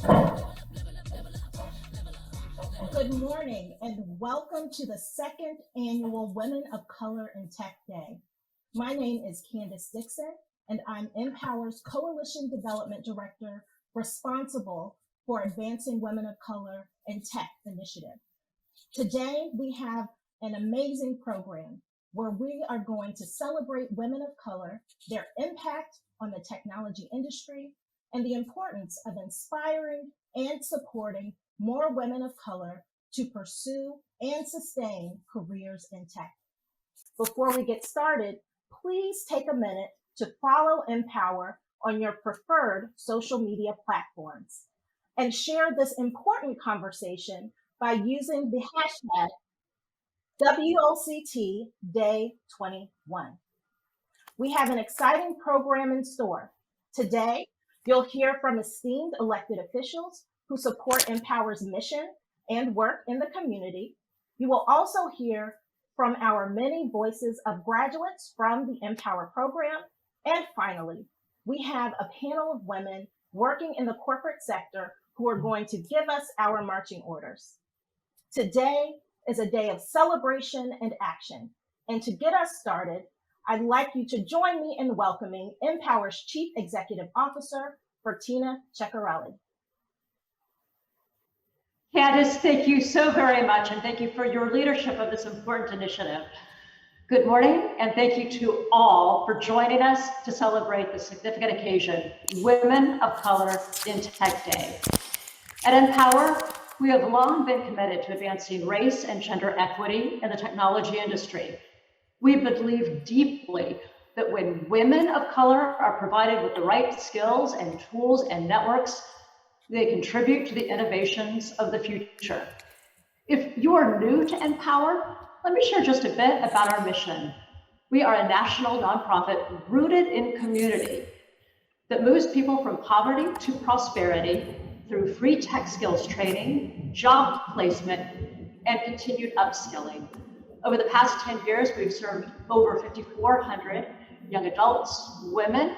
Good morning and welcome to the second annual Women of Color in Tech Day. My name is Candace Dixon and I'm NPower's Coalition Development Director responsible for advancing Women of Color in Tech initiative. Today we have an amazing program where we are going to celebrate women of color, their impact on the technology industry, and the importance of inspiring and supporting more women of color to pursue and sustain careers in tech. Before we get started, please take a minute to follow NPower on your preferred social media platforms and share this important conversation by using the hashtag WOCT Day 21. We have an exciting program in store. Today, you'll hear from esteemed elected officials who support NPower's mission and work in the community. You will also hear from our many voices of graduates from the NPower program. And finally, we have a panel of women working in the corporate sector who are going to give us our marching orders. Today is a day of celebration and action. And to get us started, I'd like you to join me in welcoming NPower's Chief Executive Officer, Bertina Ceccarelli. Candace, thank you so very much, and thank you for your leadership of this important initiative. Good morning, and thank you to all for joining us to celebrate the significant occasion, Women of Color in Tech Day. At NPower, we have long been committed to advancing race and gender equity in the technology industry. We believe deeply that when women of color are provided with the right skills and tools and networks, they contribute to the innovations of the future. If you are new to NPower, let me share just a bit about our mission. We are a national nonprofit rooted in community that moves people from poverty to prosperity through free tech skills training, job placement, and continued upskilling. Over the past 10 years, we've served over 5,400 young adults, women,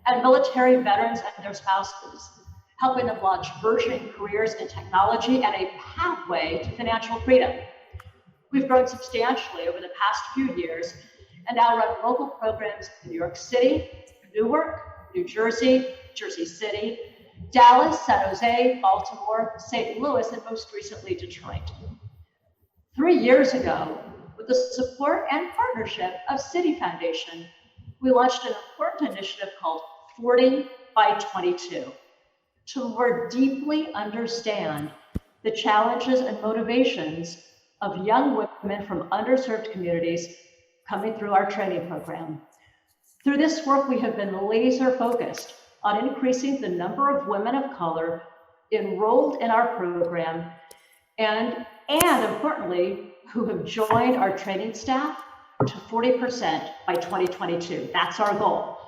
and military veterans and their spouses, helping them launch burgeoning careers in technology and a pathway to financial freedom. We've grown substantially over the past few years and now run local programs in New York City, Newark, New Jersey, Jersey City, Dallas, San Jose, Baltimore, St. Louis, and most recently, Detroit. 3 years ago, with the support and partnership of City Foundation, we launched an important initiative called 40 by 22 to more deeply understand the challenges and motivations of young women from underserved communities coming through our training program. Through this work, we have been laser focused on increasing the number of women of color enrolled in our program and importantly, who have joined our training staff to 40% by 2022. That's our goal.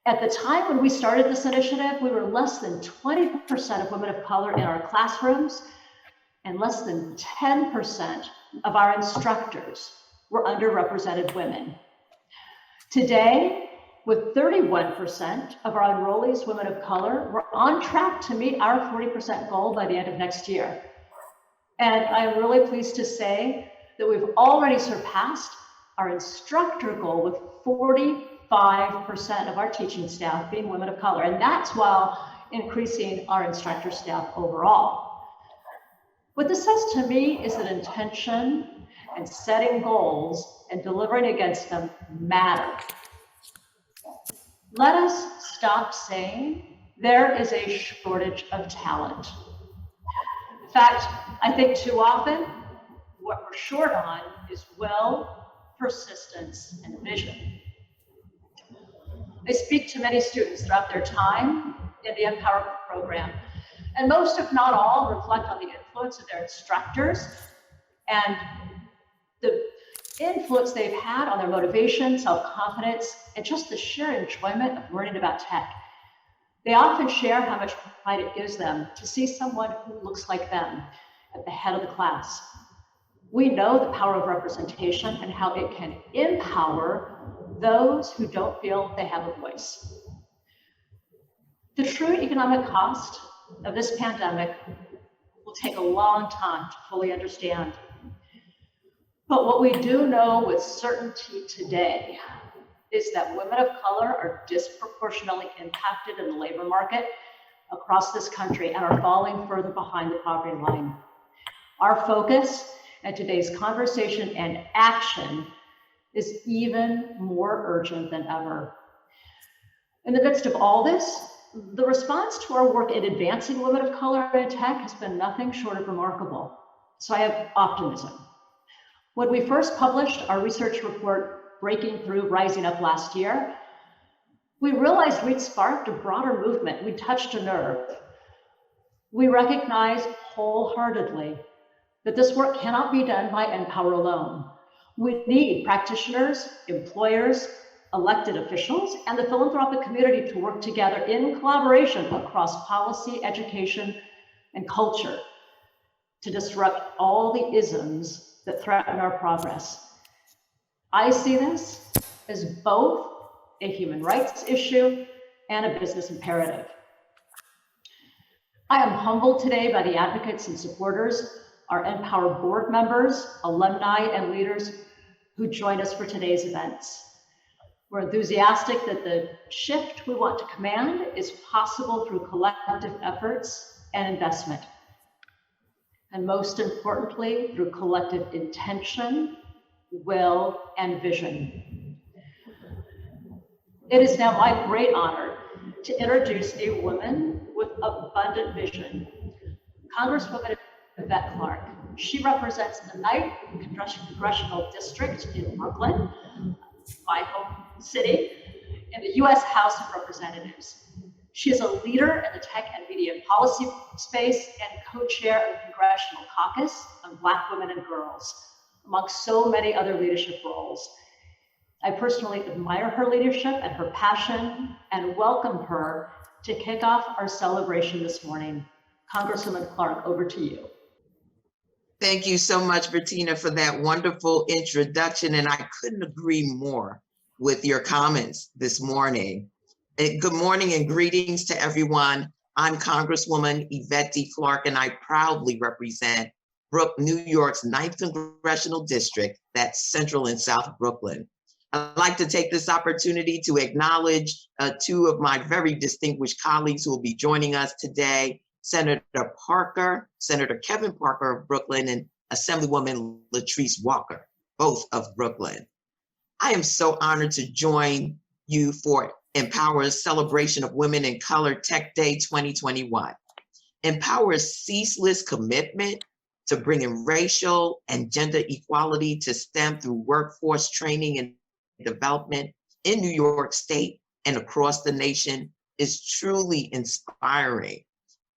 At the time when we started this initiative, we were less than 20% of women of color in our classrooms, and less than 10% of our instructors were underrepresented women. Today, with 31% of our enrollees women of color, we're on track to meet our 40% goal by the end of next year. And I'm really pleased to say that we've already surpassed our instructor goal with 45% of our teaching staff being women of color, and that's while increasing our instructor staff overall. What this says to me is that intention and setting goals and delivering against them matter. Let us stop saying there is a shortage of talent. In fact, I think too often what we're short on is will, persistence, and vision. I speak to many students throughout their time in the NPower program, and most, if not all, reflect on the influence of their instructors and the influence they've had on their motivation, self-confidence, and just the sheer enjoyment of learning about tech. They often share how much pride it gives them to see someone who looks like them at the head of the class. We know the power of representation and how it can empower those who don't feel they have a voice. The true economic cost of this pandemic will take a long time to fully understand. But what we do know with certainty today is that women of color are disproportionately impacted in the labor market across this country and are falling further behind the poverty line. Our focus at today's conversation and action is even more urgent than ever. In the midst of all this, the response to our work in advancing women of color in tech has been nothing short of remarkable. So I have optimism. When we first published our research report, Breaking Through, Rising Up last year, we realized we'd sparked a broader movement. We touched a nerve. We recognized wholeheartedly that this work cannot be done by NPower alone. We need practitioners, employers, elected officials, and the philanthropic community to work together in collaboration across policy, education, and culture to disrupt all the isms that threaten our progress. I see this as both a human rights issue and a business imperative. I am humbled today by the advocates and supporters, our NPower board members, alumni, and leaders who join us for today's events. We're enthusiastic that the shift we want to command is possible through collective efforts and investment. And most importantly, through collective intention, will, and vision. It is now my great honor to introduce a woman with abundant vision, Congresswoman Yvette Clark. She represents the 9th Congressional District in Brooklyn, my home city, in the U.S. House of Representatives. She is a leader in the tech and media policy space and co-chair of the Congressional Caucus on Black Women and Girls, among so many other leadership roles. I personally admire her leadership and her passion and welcome her to kick off our celebration this morning. Congresswoman Clark, over to you. Thank you so much, Bettina, for that wonderful introduction. And I couldn't agree more with your comments this morning. Good morning and greetings to everyone. I'm Congresswoman Yvette Clark, and I proudly represent New York's 9th Congressional District, that's Central and South Brooklyn. I'd like to take this opportunity to acknowledge two of my very distinguished colleagues who will be joining us today, Senator Kevin Parker of Brooklyn, and Assemblywoman Latrice Walker, both of Brooklyn. I am so honored to join you for NPower's celebration of Women in Color Tech Day 2021. NPower's ceaseless commitment to bringing racial and gender equality to STEM through workforce training and development in New York State and across the nation is truly inspiring.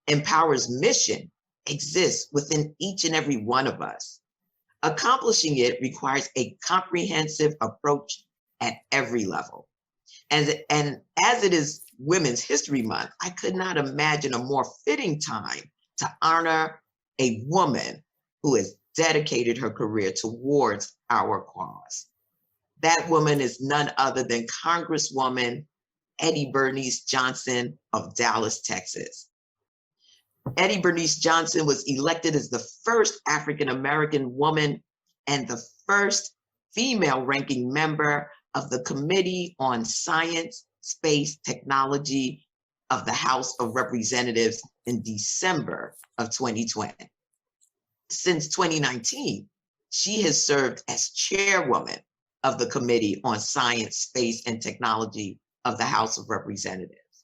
NPower's mission exists within each and every one of us. Accomplishing it requires a comprehensive approach at every level. And as it is Women's History Month, I could not imagine a more fitting time to honor a woman who has dedicated her career towards our cause. That woman is none other than Congresswoman Bernice Johnson of Dallas, Texas. Bernice Johnson was elected as the first African-American woman and the first female ranking member of the Committee on Science, Space, Technology of the House of Representatives in December of 2020. Since 2019, she has served as chairwoman of the Committee on Science, Space, and Technology of the House of Representatives.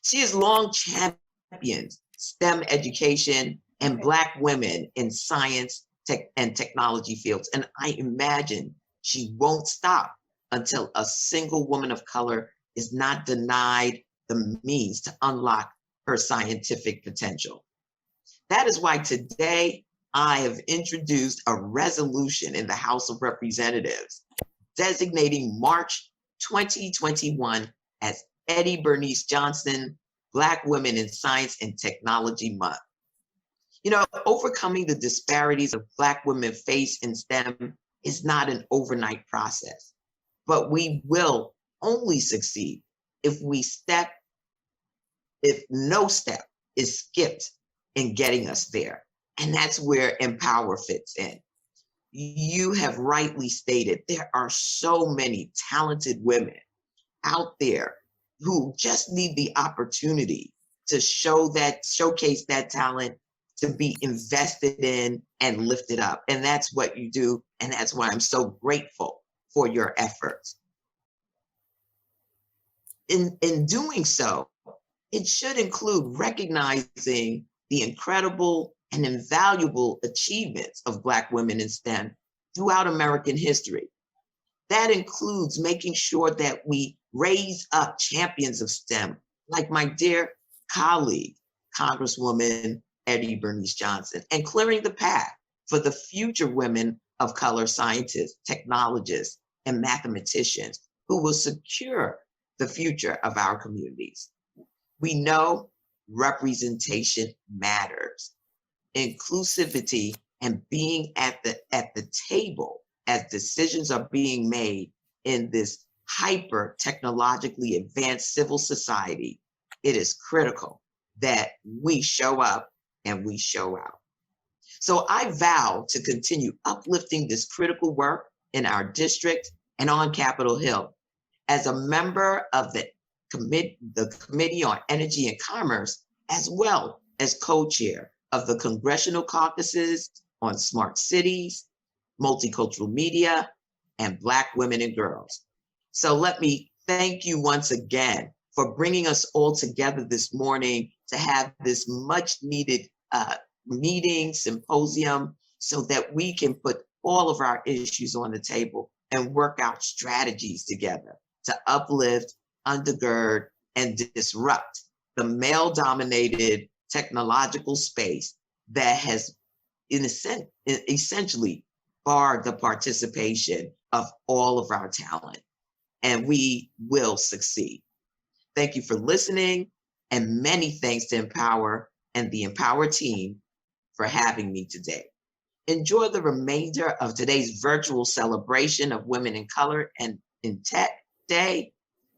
She has long championed STEM education and Black women in science, tech, and technology fields. And I imagine she won't stop until a single woman of color is not denied the means to unlock her scientific potential. That is why today I have introduced a resolution in the House of Representatives designating March 2021 as Bernice Johnson Black Women in Science and Technology Month. You know, overcoming the disparities of Black women face in STEM is not an overnight process, but we will only succeed if no step is skipped in getting us there. And that's where NPower fits in. You have rightly stated there are so many talented women out there who just need the opportunity to showcase that talent, to be invested in and lifted up. And that's what you do. And that's why I'm so grateful for your efforts. In doing so, it should include recognizing the incredible and invaluable achievements of Black women in STEM throughout American history. That includes making sure that we raise up champions of STEM, like my dear colleague, Congresswoman Bernice Johnson, and clearing the path for the future women of color scientists, technologists, and mathematicians who will secure the future of our communities. We know representation matters. Inclusivity and being at the table as decisions are being made in this hyper technologically advanced civil society, it is critical that we show up and we show out. So I vow to continue uplifting this critical work in our district and on Capitol Hill. As a member of the Committee on Energy and Commerce, as well as co-chair of the Congressional Caucuses on Smart Cities, Multicultural Media, and Black Women and Girls. So let me thank you once again for bringing us all together this morning to have this much needed meeting, symposium, so that we can put all of our issues on the table and work out strategies together to uplift, undergird, and disrupt the male-dominated technological space that has essentially barred the participation of all of our talent. And we will succeed. Thank you for listening, and many thanks to NPower and the NPower team for having me today. Enjoy the remainder of today's virtual celebration of Women in Color and in Tech Day.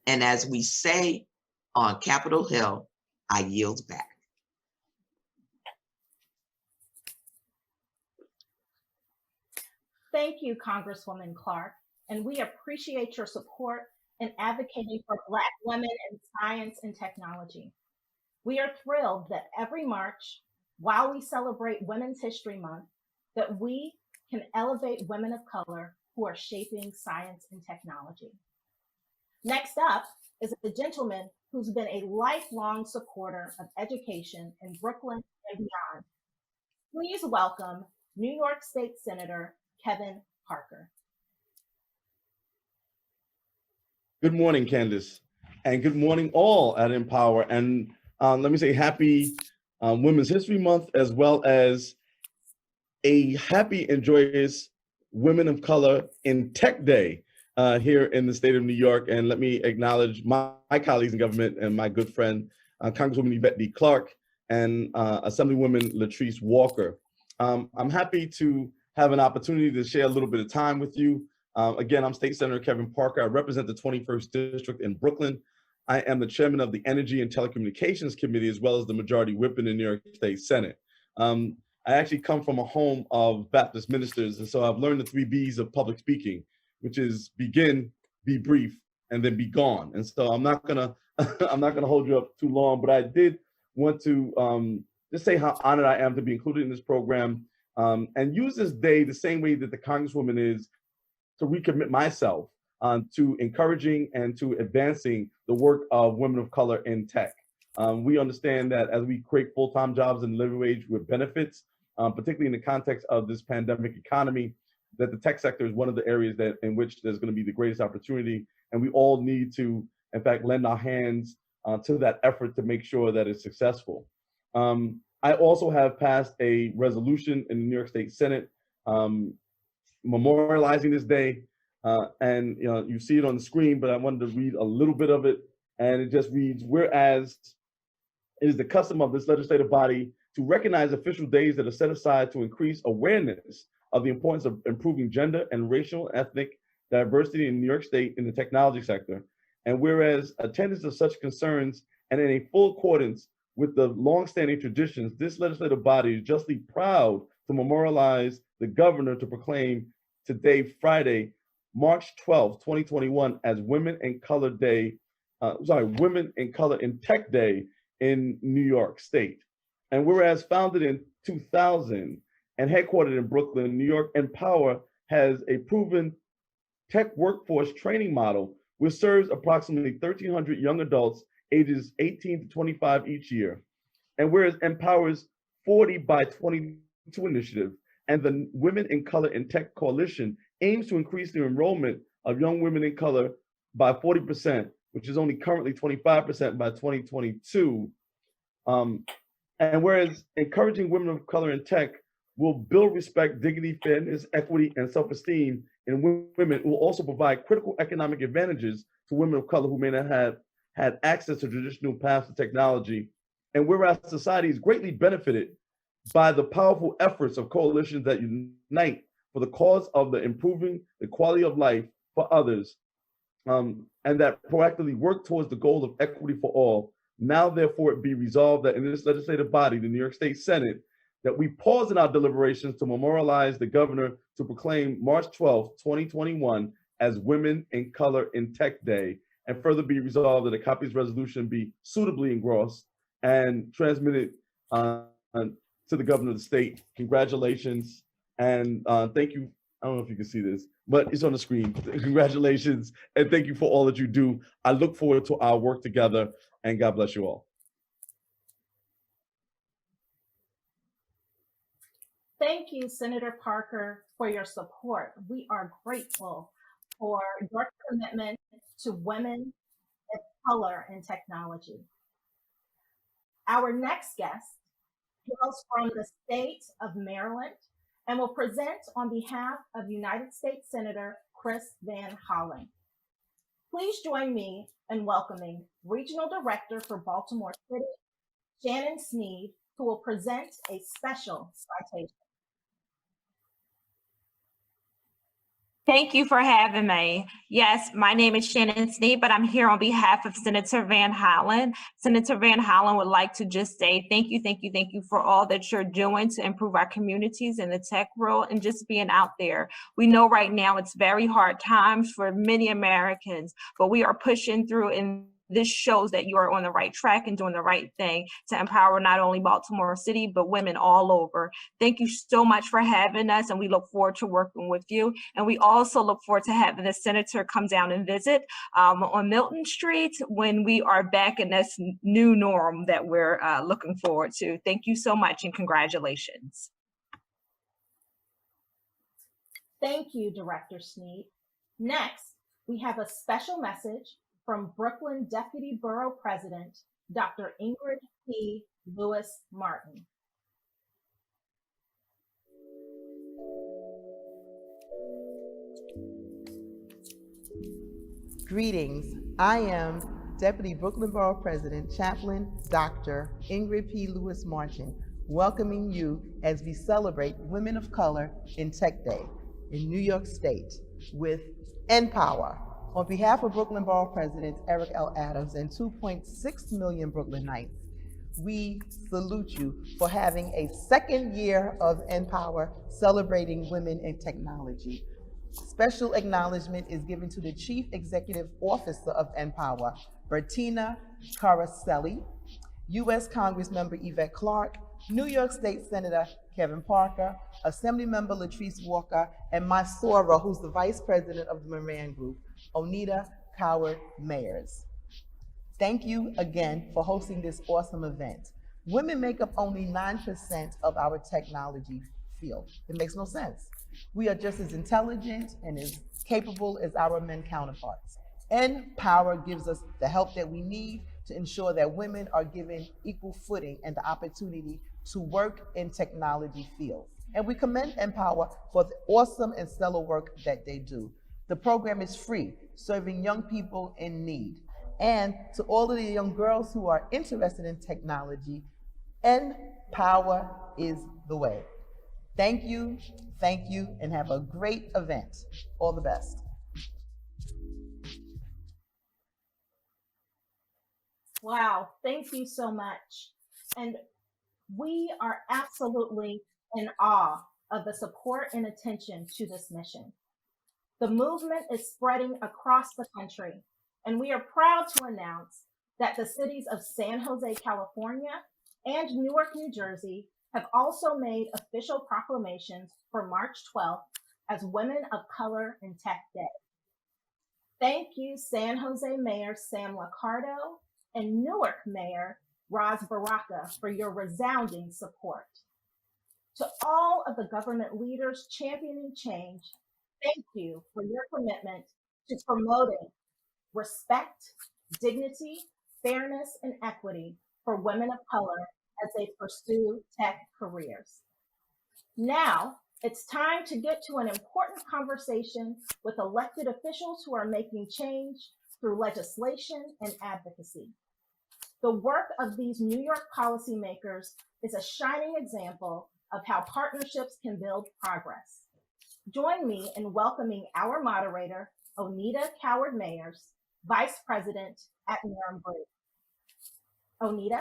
And as we say on Capitol Hill, I yield back. Thank you, Congresswoman Clark, and we appreciate your support in advocating for Black women in science and technology. We are thrilled that every March, while we celebrate Women's History Month, that we can elevate women of color who are shaping science and technology. Next up is a gentleman who's been a lifelong supporter of education in Brooklyn and beyond. Please welcome New York State Senator Kevin Parker. Good morning, Candace, and good morning all at NPower. And let me say happy Women's History Month, as well as a happy and joyous Women of Color in Tech Day here in the state of New York. And let me acknowledge my colleagues in government and my good friend, Congresswoman Yvette Clark and Assemblywoman Latrice Walker. I'm happy to have an opportunity to share a little bit of time with you. Again, I'm State Senator Kevin Parker. I represent the 21st District in Brooklyn. I am the chairman of the Energy and Telecommunications Committee, as well as the Majority Whip in the New York State Senate. I actually come from a home of Baptist ministers, and so I've learned the 3 B's of public speaking, which is begin, be brief, and then be gone. And so I'm not gonna hold you up too long, but I did want to just say how honored I am to be included in this program, and use this day the same way that the Congresswoman is, to recommit myself to encouraging and to advancing the work of women of color in tech. We understand that as we create full-time jobs and living wage with benefits, particularly in the context of this pandemic economy, that the tech sector is one of the areas that in which there's going to be the greatest opportunity. And we all need to, in fact, lend our hands to that effort to make sure that it's successful. I also have passed a resolution in the New York State Senate memorializing this day. And you see it on the screen, but I wanted to read a little bit of it. And it just reads, whereas it is the custom of this legislative body to recognize official days that are set aside to increase awareness of the importance of improving gender and racial and ethnic diversity in New York State in the technology sector. And whereas attendance of such concerns and in a full accordance with the longstanding traditions, this legislative body is justly proud to memorialize the governor to proclaim today, Friday, March 12th, 2021, as Women in Color Day, Women in Color in Tech Day in New York State. And whereas founded in 2000 and headquartered in Brooklyn, New York, NPower has a proven tech workforce training model which serves approximately 1,300 young adults ages 18 to 25 each year. And whereas NPower's 40 by 22 initiative and the Women in Color in Tech Coalition aims to increase the enrollment of young women in color by 40%, which is only currently 25% by 2022. And whereas encouraging women of color in tech will build respect, dignity, fairness, equity, and self-esteem in women, it will also provide critical economic advantages to women of color who may not have had access to traditional paths of technology. And whereas society is greatly benefited by the powerful efforts of coalitions that unite for the cause of the improving the quality of life for others, and that proactively work towards the goal of equity for all, now therefore it be resolved that in this legislative body, the New York State Senate, that we pause in our deliberations to memorialize the governor to proclaim March 12th, 2021 as Women in Color in Tech Day, and further be resolved that a copy of this resolution be suitably engrossed and transmitted to the governor of the state. Congratulations, and thank you. I don't know if you can see this, but it's on the screen. Congratulations, and thank you for all that you do. I look forward to our work together, and God bless you all. Thank you, Senator Parker, for your support. We are grateful for your commitment to women of color in technology. Our next guest hails from the state of Maryland and will present on behalf of United States Senator Chris Van Hollen. Please join me in welcoming Regional Director for Baltimore City, Shannon Sneed, who will present a special citation. Thank you for having me. Yes, my name is Shannon Sneed, but I'm here on behalf of Senator Van Hollen. Senator Van Hollen would like to just say thank you for all that you're doing to improve our communities in the tech world and just being out there. We know right now it's very hard times for many Americans, but we are pushing through, and this shows that you are on the right track and doing the right thing to empower not only Baltimore City, but women all over. Thank you so much for having us, and we look forward to working with you. And we also look forward to having the senator come down and visit on Milton Street when we are back in this new norm that we're looking forward to. Thank you so much, and congratulations. Thank you, Director Sneed. Next, we have a special message from Brooklyn Deputy Borough President, Dr. Ingrid P. Lewis Martin. Greetings. I am Deputy Brooklyn Borough President, Chaplain Dr. Ingrid P. Lewis Martin, welcoming you as we celebrate Women of Color in Tech Day in New York State with NPower. On behalf of Brooklyn Borough President Eric L. Adams and 2.6 million Brooklynites, we salute you for having a second year of NPower celebrating women in technology. Special acknowledgement is given to the Chief Executive Officer of NPower, Bertina Caracelli, U.S. Congressmember Yvette Clark, New York State Senator Kevin Parker, Assemblymember Latrice Walker, and my Sora, who's the Vice President of the Moran Group, Onita Coward Mayers. Thank you again for hosting this awesome event. Women make up only 9% of our technology field. It makes no sense. We are just as intelligent and as capable as our men counterparts. NPower gives us the help that we need to ensure that women are given equal footing and the opportunity to work in technology fields. And we commend NPower for the awesome and stellar work that they do. The program is free, serving young people in need. And to all of the young girls who are interested in technology, NPower is the way. Thank you, and have a great event. All the best. Wow, thank you so much. And we are absolutely in awe of the support and attention to this mission. The movement is spreading across the country, and we are proud to announce that the cities of San Jose, California, and Newark, New Jersey have also made official proclamations for March 12th as Women of Color in Tech Day. Thank you, San Jose Mayor Sam Liccardo and Newark Mayor Raz Baraka, for your resounding support. To all of the government leaders championing change, thank you for your commitment to promoting respect, dignity, fairness, and equity for women of color as they pursue tech careers. Now, it's time to get to an important conversation with elected officials who are making change through legislation and advocacy. The work of these New York policymakers is a shining example of how partnerships can build progress. Join me in welcoming our moderator, Onita Coward-Mayers, Vice President at Nuremberg. Onita?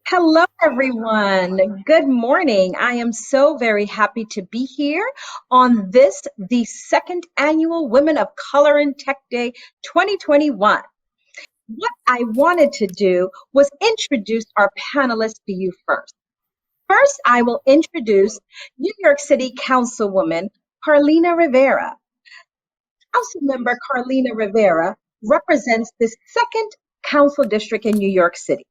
Hello, everyone. Good morning. I am so very happy to be here on this, the second annual Women of Color in Tech Day 2021. What I wanted to do was introduce our panelists to you first. First, I will introduce New York City Councilwoman Carlina Rivera. Councilmember Carlina Rivera represents the 2nd Council District in New York City.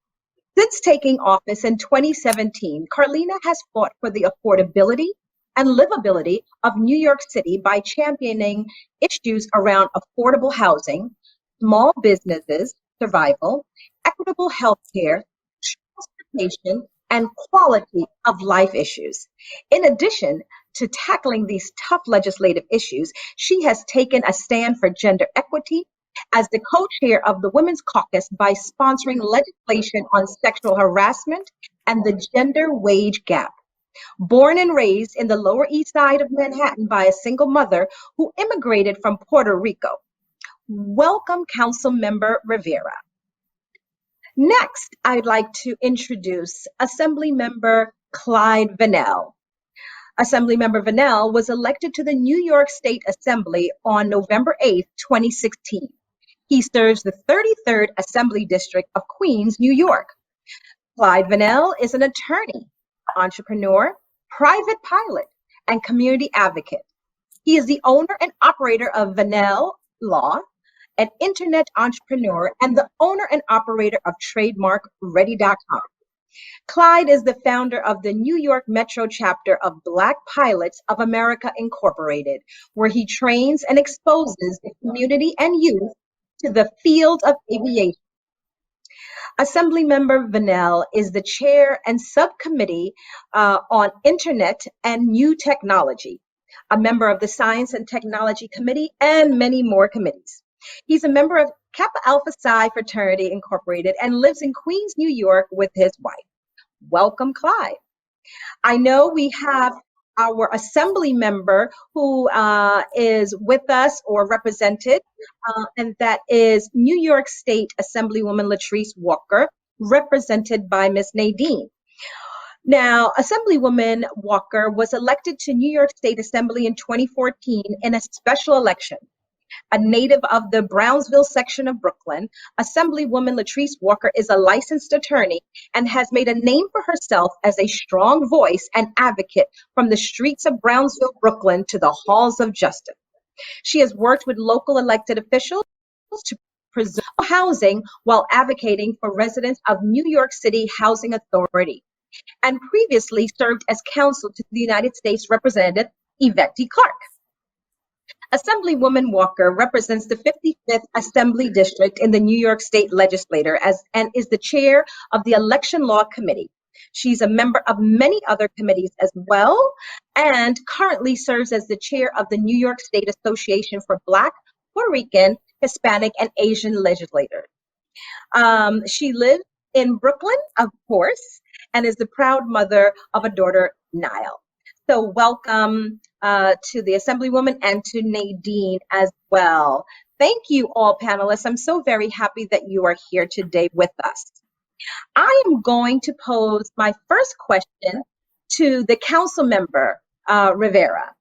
Since taking office in 2017, Carlina has fought for the affordability and livability of New York City by championing issues around affordable housing, small businesses, survival, equitable health care, transportation, and quality of life issues. In addition to tackling these tough legislative issues, she has taken a stand for gender equity as the co-chair of the Women's Caucus by sponsoring legislation on sexual harassment and the gender wage gap. Born and raised in the Lower East Side of Manhattan by a single mother who immigrated from Puerto Rico. Welcome, Councilmember Rivera. Next, I'd like to introduce Assemblymember Clyde Vannell. Assemblymember Vannell was elected to the New York State Assembly on November 8, 2016. He serves the 33rd Assembly District of Queens, New York. Clyde Vannell is an attorney, entrepreneur, private pilot, and community advocate. He is the owner and operator of Vannell Law, an internet entrepreneur, and the owner and operator of trademark Ready.com. Clyde is the founder of the New York Metro chapter of Black Pilots of America Incorporated, where he trains and exposes the community and youth to the field of aviation. Assemblymember Vannell is the chair and subcommittee on Internet and New Technology, a member of the Science and Technology Committee, and many more committees. He's a member of Kappa Alpha Psi Fraternity Incorporated and lives in Queens, New York with his wife. Welcome, Clyde. I know we have our assembly member who is with us or represented, and that is New York State Assemblywoman Latrice Walker, represented by Ms. Nadine. Now, Assemblywoman Walker was elected to New York State Assembly in 2014 in a special election. A native of the Brownsville section of Brooklyn, Assemblywoman Latrice Walker is a licensed attorney and has made a name for herself as a strong voice and advocate from the streets of Brownsville, Brooklyn to the halls of justice. She has worked with local elected officials to preserve housing while advocating for residents of New York City Housing Authority, and previously served as counsel to the United States Representative Yvette Clark. Assemblywoman Walker represents the 55th Assembly District in the New York State Legislature and is the chair of the Election Law Committee. She's a member of many other committees as well, and currently serves as the chair of the New York State Association for Black, Puerto Rican, Hispanic, and Asian Legislators. She lives in Brooklyn, of course, and is the proud mother of a daughter, Niall. So welcome to the Assemblywoman and to Nadine as well. Thank you all panelists. I'm so very happy that you are here today with us. I am going to pose my first question to the council member, Rivera.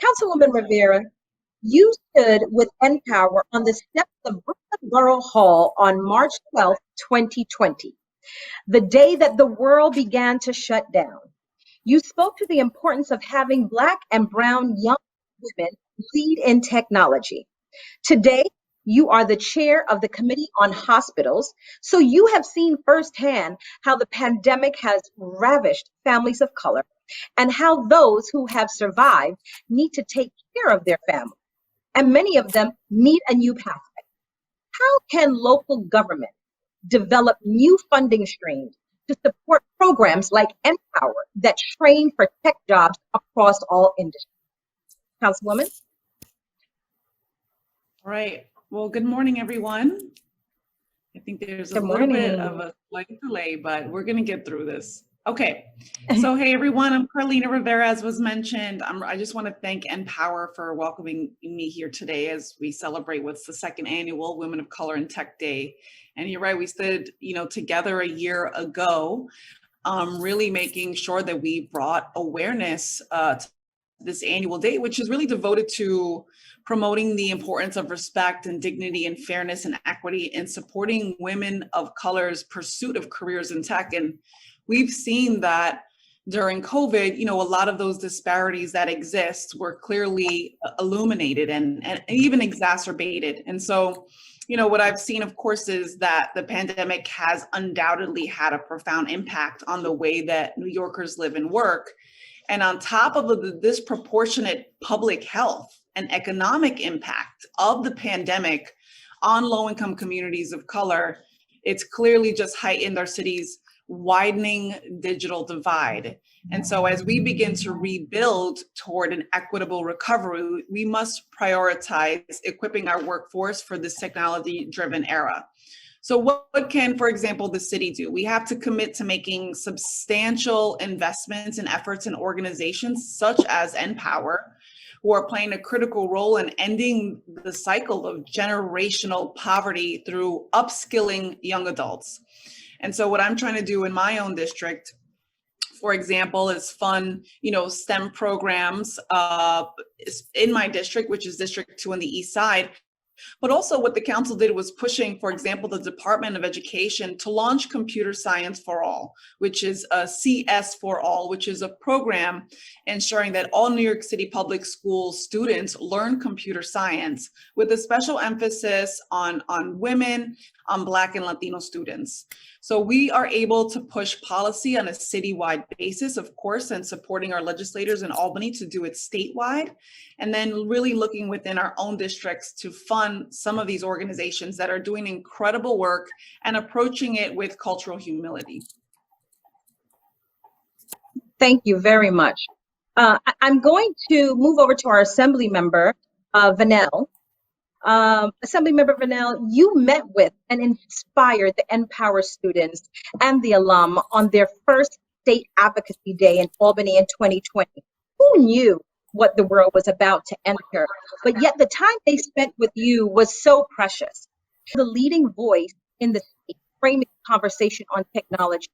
Councilwoman Rivera, you stood with NPower on the steps of Brooklyn Borough Hall on March 12th, 2020, the day that the world began to shut down. You spoke to the importance of having Black and Brown young women lead in technology. Today, you are the chair of the Committee on Hospitals, so you have seen firsthand how the pandemic has ravished families of color and how those who have survived need to take care of their family, and many of them need a new pathway. How can local government develop new funding streams to support programs like NPower that train for tech jobs across all industries? Councilwoman? All right. Well, good morning, everyone. I think there's a Good little bit morning. of a slight delay, but we're going to get through this. Okay. So, hey, everyone, I'm Carlina Rivera, as was mentioned. I just want to thank NPower for welcoming me here today as we celebrate what's the second annual Women of Color in Tech Day. And you're right, we stood, together a year ago, really making sure that we brought awareness to this annual day, which is really devoted to promoting the importance of respect and dignity and fairness and equity and supporting women of color's pursuit of careers in tech. And we've seen that during COVID, a lot of those disparities that exist were clearly illuminated and even exacerbated. And so, what I've seen, of course, is that the pandemic has undoubtedly had a profound impact on the way that New Yorkers live and work. And on top of the disproportionate public health and economic impact of the pandemic on low-income communities of color, it's clearly just heightened our city's widening digital divide. And so as we begin to rebuild toward an equitable recovery, we must prioritize equipping our workforce for this technology-driven era. So what can, for example, the city do? We have to commit to making substantial investments and efforts in organizations such as NPower, who are playing a critical role in ending the cycle of generational poverty through upskilling young adults. And so what I'm trying to do in my own district, for example, is fund, STEM programs in my district, which is District 2 on the East Side. But also what the council did was pushing, for example, the Department of Education to launch Computer Science for All, which is a CS for All, which is a program ensuring that all New York City public school students learn computer science with a special emphasis on women, on Black and Latino students. So we are able to push policy on a citywide basis, of course, and supporting our legislators in Albany to do it statewide, and then really looking within our own districts to fund some of these organizations that are doing incredible work and approaching it with cultural humility. Thank you very much. I'm going to move over to our Assembly Member, Vanell. Assemblymember Vanell, you met with and inspired the NPower students and the alum on their first state advocacy day in Albany in 2020. Who knew what the world was about to enter? But yet the time they spent with you was so precious. The leading voice in the state framing conversation on technology.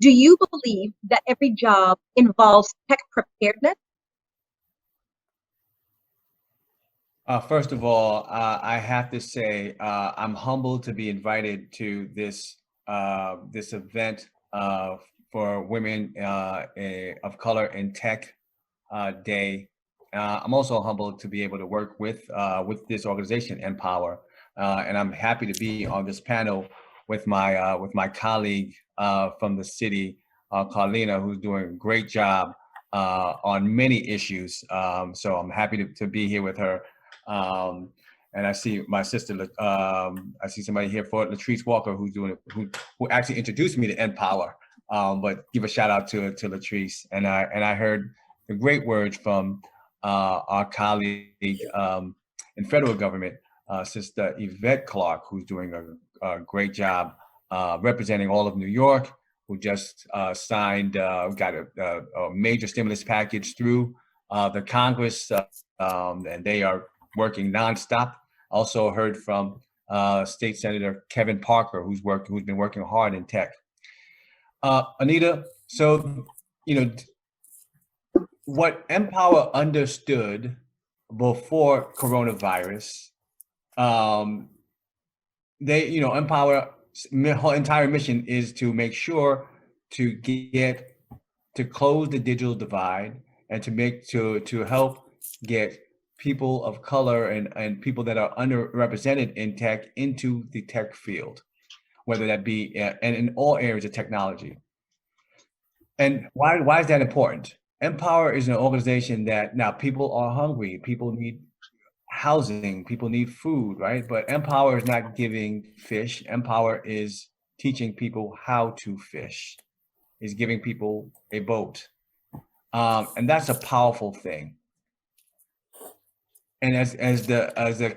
Do you believe that every job involves tech preparedness? First of all, I have to say I'm humbled to be invited to this this event for women of color in tech day. I'm also humbled to be able to work with this organization, NPower, and I'm happy to be on this panel with my colleague from the city, Carlina, who's doing a great job on many issues. So I'm happy to be here with her. And I see my sister, I see somebody here for Latrice Walker, who actually introduced me to NPower. But give a shout out to Latrice. And I heard the great words from our colleague in federal government, Sister Yvette Clark, who's doing a great job representing all of New York, who just signed, got a major stimulus package through the Congress, and they are working nonstop. Also heard from State Senator Kevin Parker, who's been working hard in tech. Anita, so, what NPower understood before coronavirus, NPower whole entire mission is to make sure to close the digital divide and to help get people of color and people that are underrepresented in tech into the tech field, whether that be and in all areas of technology. And why is that important? NPower is an organization that now people are hungry, people need housing, people need food, right? But NPower is not giving fish. NPower is teaching people how to fish, is giving people a boat. And that's a powerful thing. And as the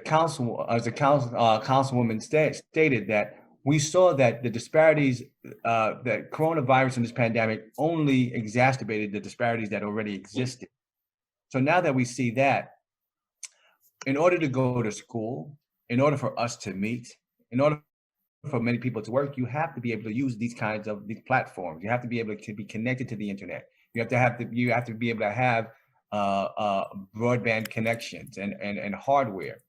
councilwoman stated, that we saw that the disparities, that coronavirus and this pandemic only exacerbated the disparities that already existed. So now that we see that, in order to go to school, in order for us to meet, in order for many people to work, you have to be able to use these platforms. You have to be able to be connected to the internet. You have to be able to have broadband connections and hardware.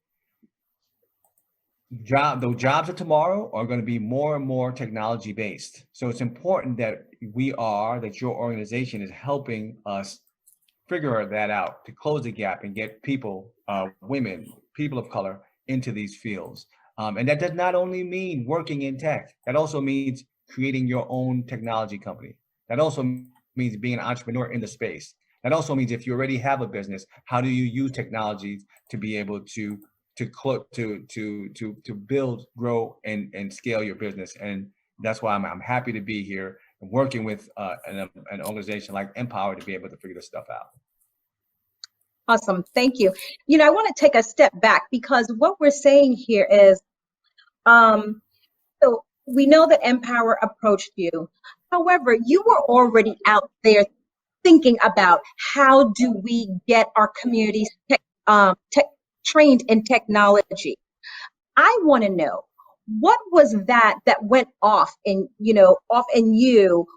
The jobs of tomorrow are going to be more and more technology based. So it's important that your organization is helping us figure that out, to close the gap and get people, women, people of color into these fields. And that does not only mean working in tech, that also means creating your own technology company. That also means being an entrepreneur in the space. That also means if you already have a business, how do you use technology to be able to build, grow, and scale your business? And that's why I'm happy to be here and working with an organization like NPower to be able to figure this stuff out. Awesome. Thank you. I want to take a step back, because what we're saying here is, so we know that NPower approached you. However, you were already out there thinking about how do we get our communities trained in technology. I want to know, what was that went off in you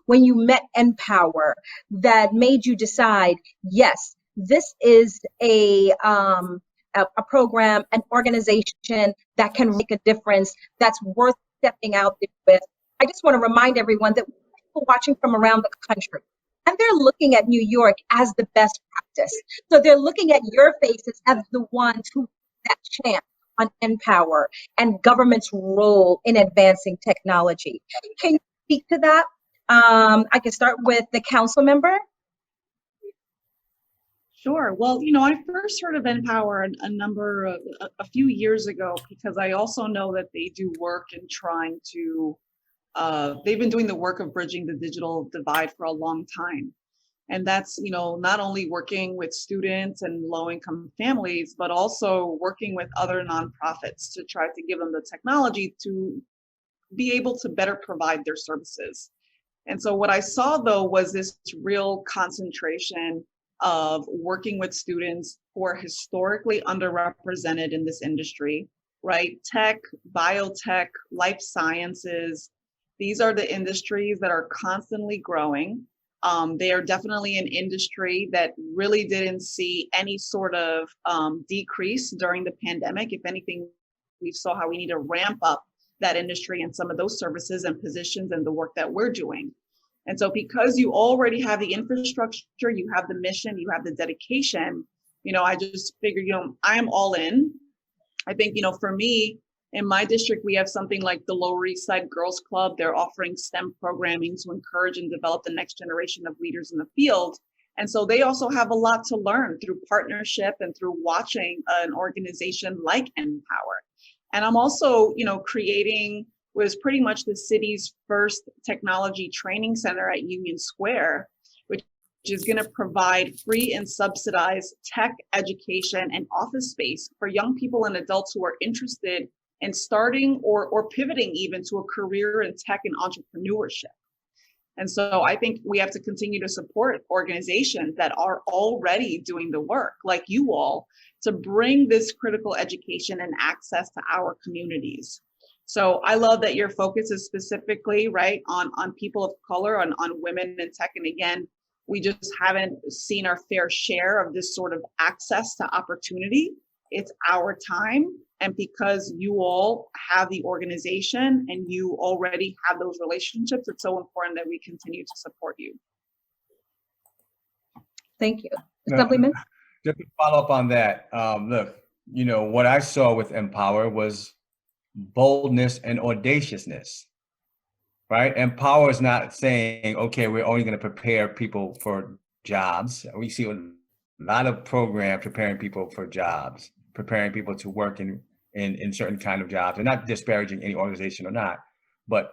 when you met NPower that made you decide, yes, this is a program, an organization that can make a difference, that's worth stepping out there with. I just want to remind everyone that people watching from around the country, and they're looking at New York as the best practice. So they're looking at your faces as the ones who that chance on NPower and government's role in advancing technology. Can you speak to that? I can start with the council member. Sure. Well, I first heard of NPower a few years ago, because I also know that they do work in trying to, they've been doing the work of bridging the digital divide for a long time. And that's, not only working with students and low-income families, but also working with other nonprofits to try to give them the technology to be able to better provide their services. And so what I saw, though, was this real concentration of working with students who are historically underrepresented in this industry, right? Tech, biotech, life sciences, these are the industries that are constantly growing. They are definitely an industry that really didn't see any sort of decrease during the pandemic. If anything, we saw how we need to ramp up that industry and some of those services and positions and the work that we're doing. And so because you already have the infrastructure, you have the mission, you have the dedication, I just figured, I am all in. I think, for me, in my district, we have something like the Lower East Side Girls Club. They're offering STEM programming to encourage and develop the next generation of leaders in the field. And so they also have a lot to learn through partnership and through watching an organization like NPower. And I'm also, creating was pretty much the city's first technology training center at Union Square, which is going to provide free and subsidized tech education and office space for young people and adults who are interested in starting or pivoting even to a career in tech and entrepreneurship. And so I think we have to continue to support organizations that are already doing the work, like you all, to bring this critical education and access to our communities. So I love that your focus is specifically, right, on people of color, on women in tech. And again, we just haven't seen our fair share of this sort of access to opportunity. It's our time. And because you all have the organization and you already have those relationships, it's so important that we continue to support you. Thank you. No, Assemblyman? just to follow up on that, look, you know, what I saw with NPower was boldness and audaciousness, right? NPower is not saying, okay, we're only going to prepare people for jobs. We see a lot of programs preparing people for jobs, preparing people to work in certain kind of jobs, and not disparaging any organization or not, but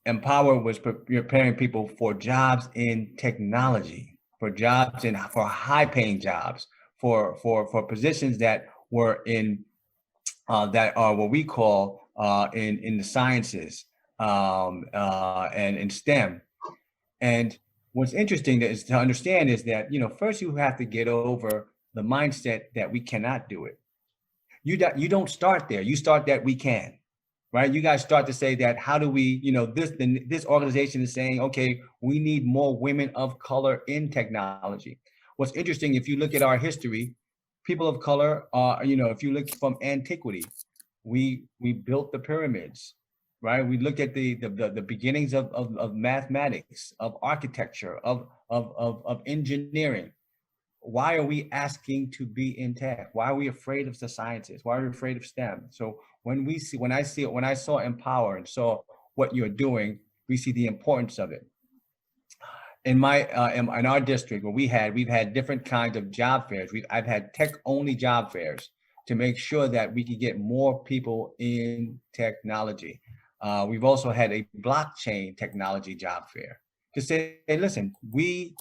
NPower was preparing people for jobs in technology, for jobs for high-paying jobs, for positions that were in that are what we call in the sciences and in STEM. And what's interesting is to understand is that, you know, first you have to get over the mindset that we cannot do it. You don't start there. You start that we can, right? You guys start to say that, how do we, you know, this organization is saying, okay, we need more women of color in technology. What's interesting, if you look at our history, people of color are, you know, if you look from antiquity, we built the pyramids, right? We look at the beginnings of mathematics, of architecture, of engineering. Why are we asking to be in tech? Why are we afraid of the sciences? Why are we afraid of STEM? So when I saw NPower and saw what you're doing, we see the importance of it. In our district, where we've had different kinds of job fairs. I've had tech-only job fairs to make sure that we could get more people in technology. We've also had a blockchain technology job fair to say, hey, listen, we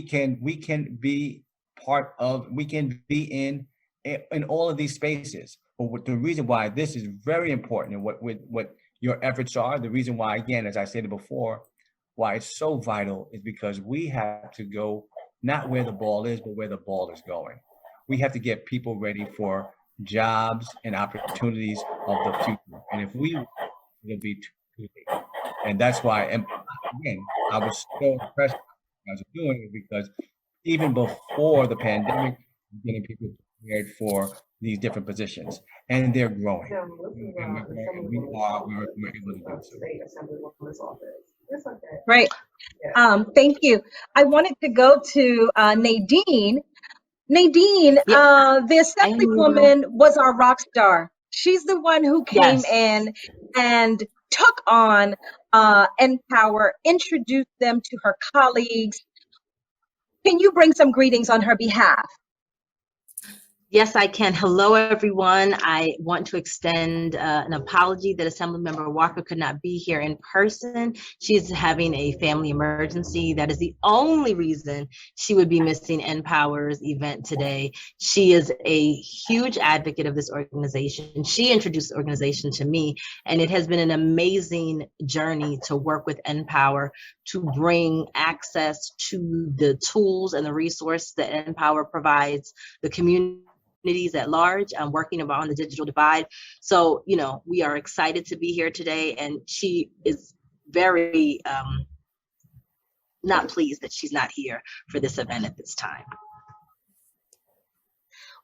can be part of, we can be in all of these spaces. But the reason why this is very important and what your efforts are, the reason why, again, as I said before, why it's so vital is because we have to go not where the ball is, but where the ball is going. We have to get people ready for jobs and opportunities of the future. And if we, it'll be too late. And that's why, and again, I was so impressed with what you guys are doing, because even before the pandemic, getting people prepared for these different positions, and they're growing. And we're able to do so. Right. Thank you. I wanted to go to Nadine. Nadine, the Assemblywoman was our rock star. She's the one who came in and took on NPower, introduced them to her colleagues. Can you bring some greetings on her behalf? Yes, I can. Hello, everyone. I want to extend an apology that Assemblymember Walker could not be here in person. She's having a family emergency. That is the only reason she would be missing NPower's event today. She is a huge advocate of this organization. She introduced the organization to me, and it has been an amazing journey to work with NPower to bring access to the tools and the resource that NPower provides the community at large. I'm working on the digital divide. So, you know, we are excited to be here today, and she is very not pleased that she's not here for this event at this time.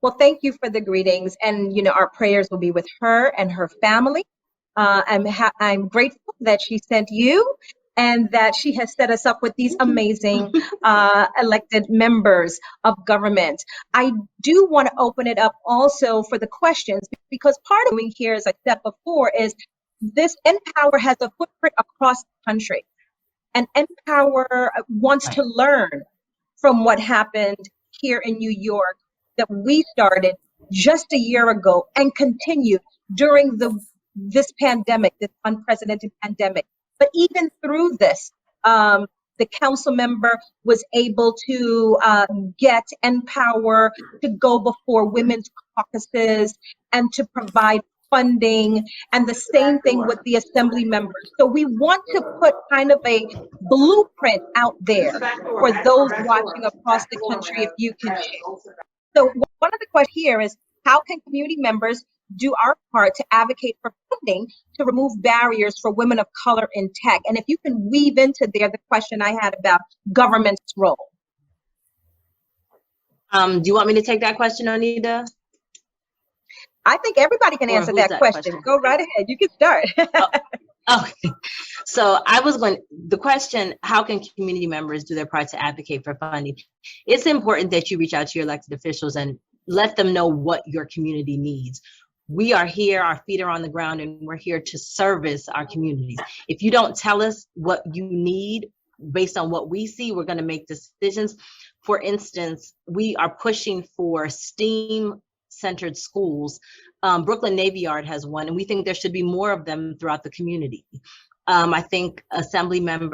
Well, thank you for the greetings, and you know, our prayers will be with her and her family. I'm grateful that she sent you, and that she has set us up with these amazing elected members of government. I do want to open it up also for the questions, because part of doing here, as I said before, is this NPower has a footprint across the country, and NPower wants to learn from what happened here in New York that we started just a year ago and continued during this pandemic, this unprecedented pandemic. But even through this, the council member was able to get NPower to go before women's caucuses and to provide funding, and the same thing with the assembly members. So we want to put kind of a blueprint out there for those watching across the country, if you can share. So one of the questions here is, how can community members do our part to advocate for funding to remove barriers for women of color in tech? And if you can weave into there the question I had about government's role. Do you want me to take that question, Anita? I think everybody can Or answer who's that question. Go right ahead. You can start. Okay, so the question, how can community members do their part to advocate for funding? It's important that you reach out to your elected officials and let them know what your community needs. We are here, our feet are on the ground, and we're here to service our communities. If you don't tell us what you need based on what we see, we're going to make decisions. For instance, we are pushing for STEAM-centered schools. Brooklyn Navy Yard has one, and we think there should be more of them throughout the community. I think Assemblyman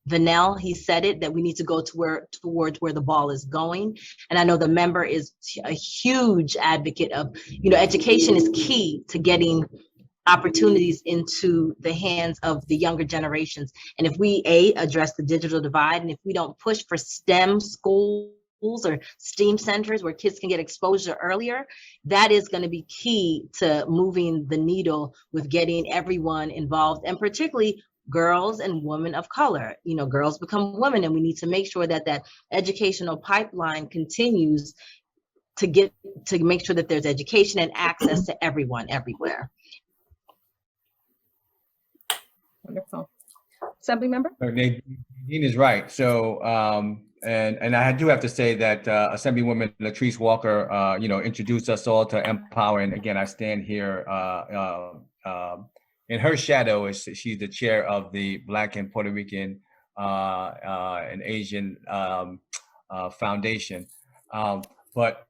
Vanell, he said it, that we need to go towards where the ball is going. And I know the member is a huge advocate of, education is key to getting opportunities into the hands of the younger generations. And if we address the digital divide, and if we don't push for STEM schools or STEAM centers where kids can get exposure earlier, that is going to be key to moving the needle with getting everyone involved, and particularly girls and women of color. Girls become women, and we need to make sure that that educational pipeline continues to make sure that there's education and access to everyone everywhere. Wonderful. Assembly member? Nadine is right. So, and I do have to say that Assemblywoman Latrice Walker, introduced us all to NPower. And again, I stand here in her shadow as she's the chair of the Black and Puerto Rican and Asian Foundation. But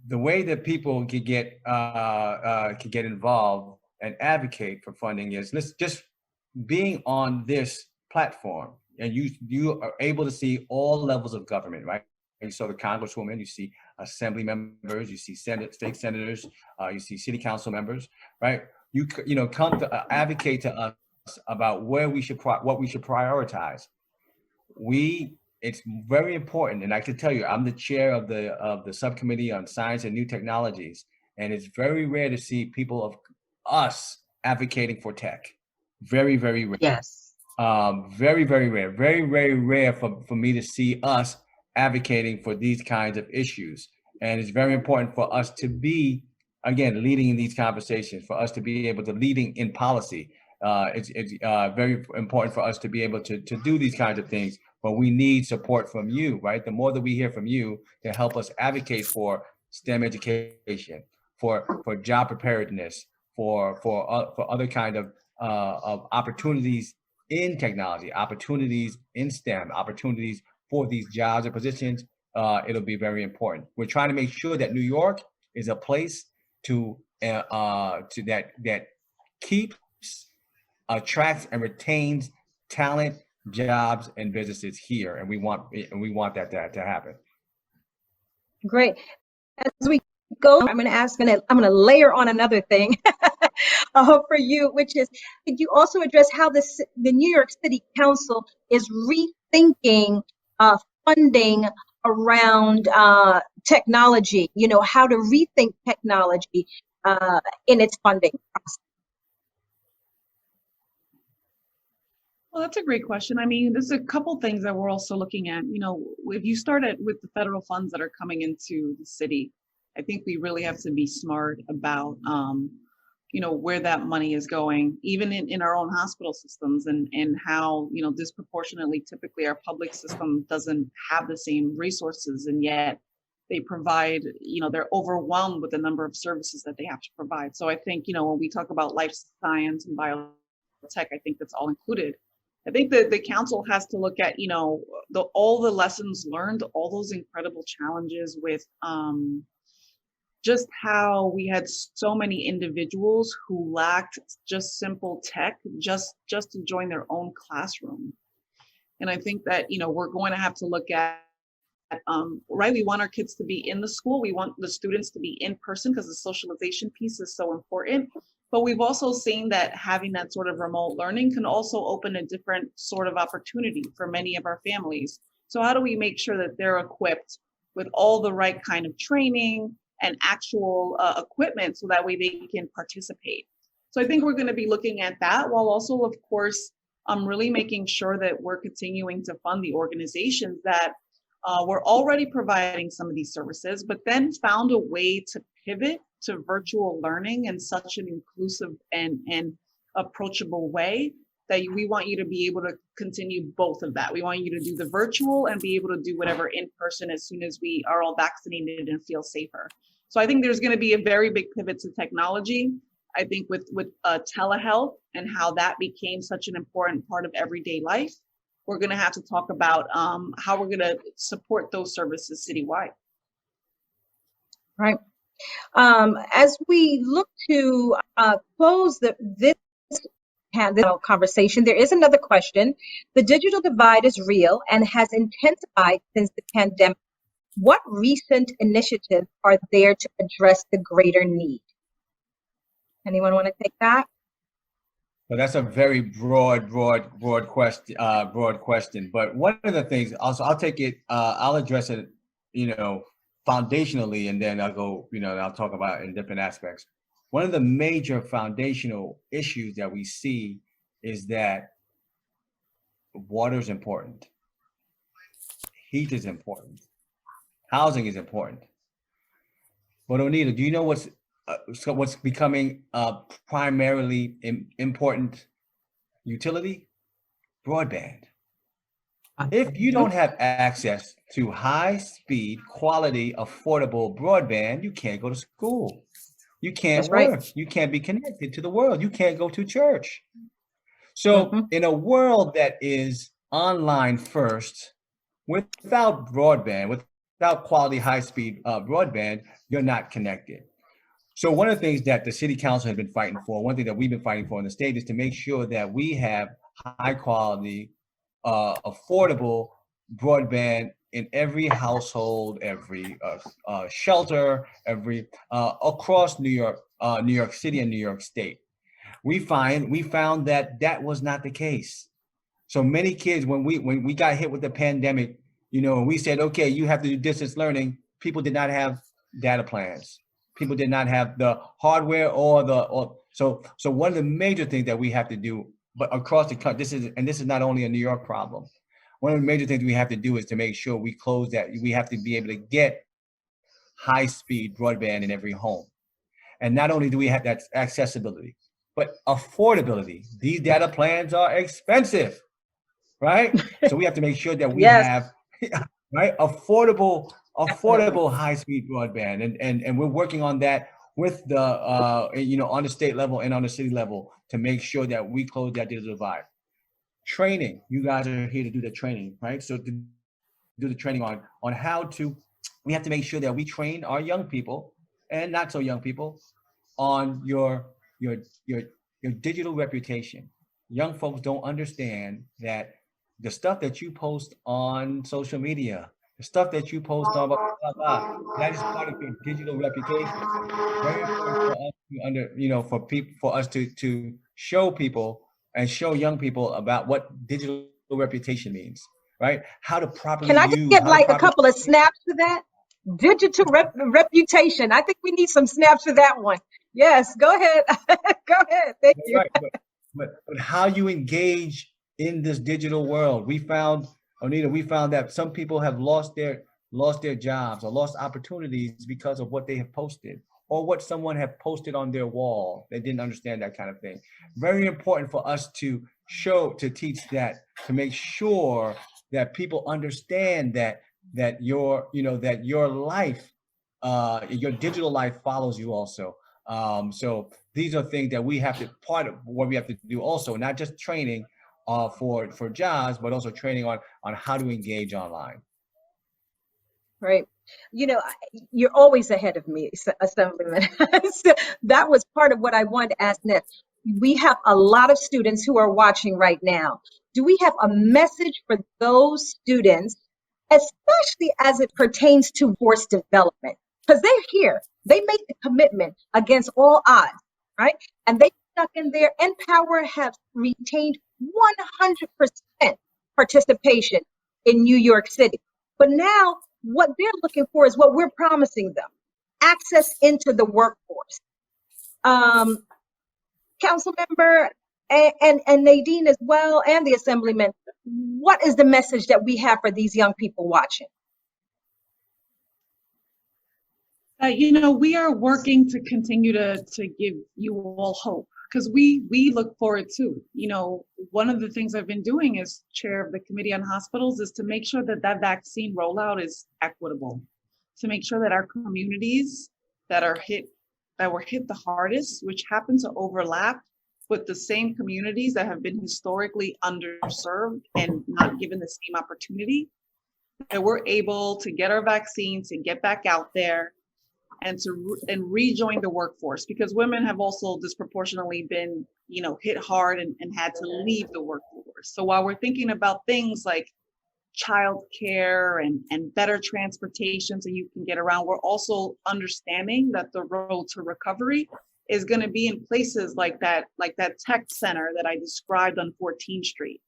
the way that people can get involved and advocate for funding is just being on this platform, and you are able to see all levels of government, right? And so the Congresswoman, you see assembly members, you see state senators, you see city council members, right? You come to advocate to us about what we should prioritize. It's very important, and I can tell you, I'm the chair of the subcommittee on science and new technologies, and it's very rare to see people of us advocating for tech. Very, very rare. Yes. Very, very rare. Very, very rare for me to see us advocating for these kinds of issues. And it's very important for us to be, again, leading in these conversations, for us to be able to leading in policy. It's very important for us to be able to do these kinds of things, but we need support from you, right? The more that we hear from you to help us advocate for STEM education, for job preparedness, for other kind of opportunities in technology, opportunities in STEM, opportunities for these jobs and positions, it'll be very important. We're trying to make sure that New York is a place that keeps, attracts, and retains talent, jobs, and businesses here, and we want that to happen. Great. As we go, I'm going to layer on another thing for you, which is, could you also address how the New York City Council is rethinking funding around technology? How to rethink technology in its funding process. Well, that's a great question. I mean, there's a couple things that we're also looking at. If you start with the federal funds that are coming into the city, I think we really have to be smart about, where that money is going, even in our own hospital systems, and how, disproportionately, typically our public system doesn't have the same resources, and yet they provide, they're overwhelmed with the number of services that they have to provide. So I think, when we talk about life science and biotech, I think that's all included. I think that the council has to look at, all the lessons learned, all those incredible challenges with just how we had so many individuals who lacked just simple tech just to join their own classroom. And I think that, we're going to have to look at right, we want our kids to be in the school. We want the students to be in person because the socialization piece is so important. But we've also seen that having that sort of remote learning can also open a different sort of opportunity for many of our families. So how do we make sure that they're equipped with all the right kind of training and actual equipment so that way they can participate? So I think we're going to be looking at that, while also, of course, really making sure that we're continuing to fund the organizations that were already providing some of these services, but then found a way to pivot to virtual learning in such an inclusive and approachable way that we want you to be able to continue both of that. We want you to do the virtual and be able to do whatever in person as soon as we are all vaccinated and feel safer. So I think there's going to be a very big pivot to technology. I think with telehealth and how that became such an important part of everyday life, we're going to have to talk about how we're going to support those services citywide. Right. As we look to close this conversation, there is another question. The digital divide is real and has intensified since the pandemic. What recent initiatives are there to address the greater need? Anyone want to take that? Well, that's a very broad question. But one of the things, also, I'll take it. I'll address it, foundationally, and then I'll go, I'll talk about it in different aspects. One of the major foundational issues that we see is that water is important, heat is important, housing is important. But Onita, do you know what's becoming primarily important utility? Broadband. If you don't have access to high-speed, quality, affordable broadband, you can't go to school. You can't work. Right. You can't be connected to the world. You can't go to church. So in a world that is online first, without broadband, without quality, high-speed broadband, you're not connected. So one of the things that the city council has been fighting for, one thing that we've been fighting for in the state, is to make sure that we have high quality, affordable broadband in every household, every shelter, every across New York City and New York State. We found that was not the case. So many kids, when we got hit with the pandemic, we said, okay, you have to do distance learning. People did not have data plans. People did not have the hardware so one of the major things that we have to do, but across the country, this is not only a New York problem. One of the major things we have to do is to make sure we close that. We have to be able to get high-speed broadband in every home. And not only do we have that accessibility, but affordability. These data plans are expensive, right? So we have to make sure that we have, right, affordable high-speed broadband, and we're working on that with the on the state level and on the city level to make sure that we close that digital divide. Training, you guys are here to do the training, right? So to do the training on how to, we have to make sure that we train our young people and not so young people on your digital reputation. Young folks don't understand that the stuff that you post on social media, the stuff that you post on that is part of your digital reputation. Very important for us for us to show people and show young people about what digital reputation means, right? How to properly Can I just get like a couple of snaps for that? Digital reputation. I think we need some snaps for that one. Yes, go ahead. Go ahead. Thank you. Right. But how you engage in this digital world. We found, Onita, that some people have lost their jobs or lost opportunities because of what they have posted or what someone had posted on their wall. They didn't understand that kind of thing. Very important for us to teach that, to make sure that people understand that your life, your digital life follows you also. So these are things that part of what we have to do also, not just training for jobs, but also training on how to engage online. Right. You're always ahead of me, Assemblyman. So that was part of what I wanted to ask next. We have a lot of students who are watching right now. Do we have a message for those students especially as it pertains to workforce development, because they're here. They made the commitment against all odds, right? And they stuck in there. NPower have retained 100% participation in New York City. But now what they're looking for is what we're promising them: access into the workforce. Council member and Nadine as well, and the assemblyman, what is the message that we have for these young people watching? We are working to continue to give you all hope, because we look forward too. One of the things I've been doing as chair of the Committee on Hospitals is to make sure that vaccine rollout is equitable, to make sure that our communities that were hit the hardest, which happen to overlap with the same communities that have been historically underserved and not given the same opportunity, that we're able to get our vaccines and get back out there and rejoin the workforce, because women have also disproportionately been, hit hard and had to leave the workforce. So while we're thinking about things like childcare and better transportation so you can get around, we're also understanding that the road to recovery is going to be in places like that tech center that I described on 14th Street,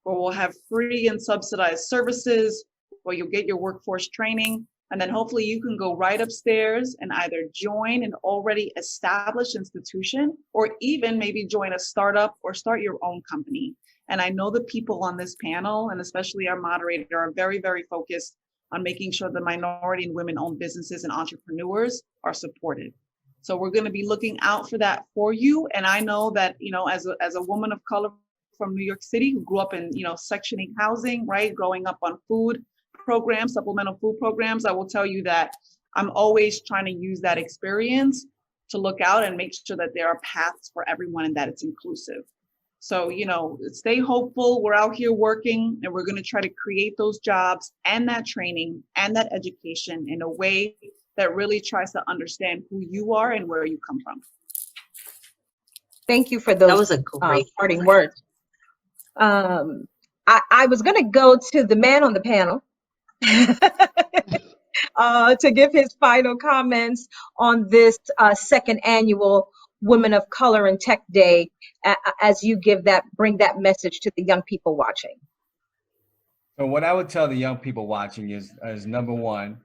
where we'll have free and subsidized services, where you'll get your workforce training. And then hopefully you can go right upstairs and either join an already established institution, or even maybe join a startup or start your own company. And I know the people on this panel, and especially our moderator, are very, very focused on making sure the minority and women-owned businesses and entrepreneurs are supported. So we're going to be looking out for that for you. And I know that, as a woman of color from New York City who grew up in, Section 8 housing, right, growing up on food programs, supplemental food programs, I will tell you that I'm always trying to use that experience to look out and make sure that there are paths for everyone and that it's inclusive. So, stay hopeful. We're out here working, and we're going to try to create those jobs and that training and that education in a way that really tries to understand who you are and where you come from. Thank you for those That was a great parting words. I was going to go to the man on the panel to give his final comments on this second annual Women of Color in Tech Day, as you bring that message to the young people watching. So what I would tell the young people watching is number one,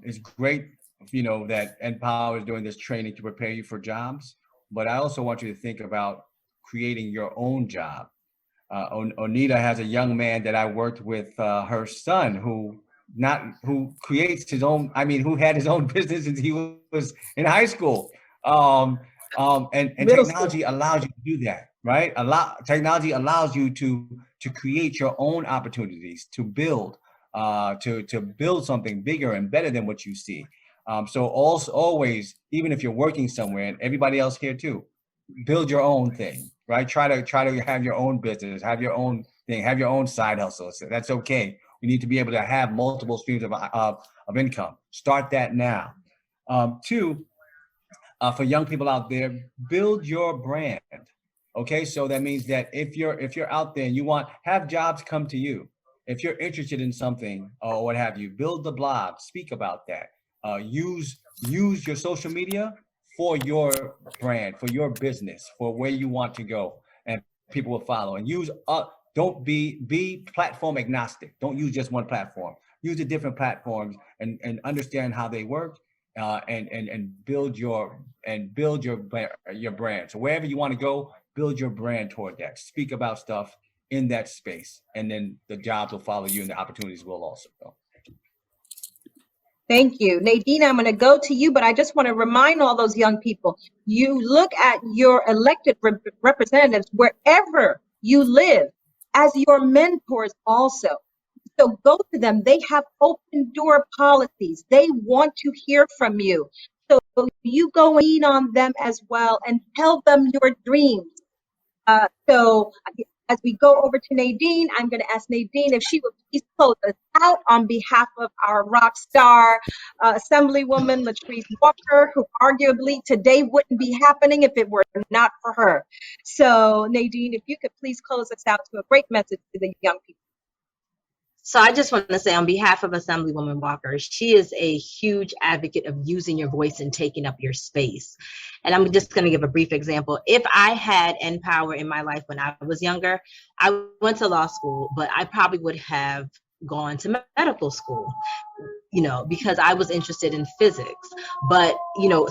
it's great, that NPower is doing this training to prepare you for jobs, but I also want you to think about creating your own job. Onita has a young man that I worked with, her son, who creates his own, who had his own business since he was in high school. And technology allows you to do that, right? Technology allows you to create your own opportunities, to build something bigger and better than what you see. So also always, even if you're working somewhere, and everybody else here too, build your own thing, right? Try to have your own business, have your own thing, have your own side hustle. So that's okay. We need to be able to have multiple streams of income. Start that now. Two, for young people out there, build your brand. Okay, so that means that if you're out there and you have jobs come to you, if you're interested in something or what have you, build the blog, speak about that. Use your social media for your brand, for your business, for where you want to go, and people will follow. And don't be platform agnostic. Don't use just one platform. Use the different platforms and understand how they work, and build your brand. So wherever you want to go, build your brand toward that. Speak about stuff in that space, and then the jobs will follow you, and the opportunities will also go. Thank you. Nadine, I'm going to go to you, but I just want to remind all those young people, you look at your elected representatives wherever you live as your mentors also. So go to them. They have open door policies. They want to hear from you. So you go and lean on them as well and tell them your dreams. So as we go over to Nadine, I'm going to ask Nadine if she would please close us out on behalf of our rock star Assemblywoman Latrice Walker, who arguably today wouldn't be happening if it were not for her. So Nadine, if you could please close us out to a great message to the young people. So I just want to say on behalf of Assemblywoman Walker, she is a huge advocate of using your voice and taking up your space. And I'm just going to give a brief example. If I had NPower in my life when I was younger, I went to law school, but I probably would have gone to medical school, because I was interested in physics. But,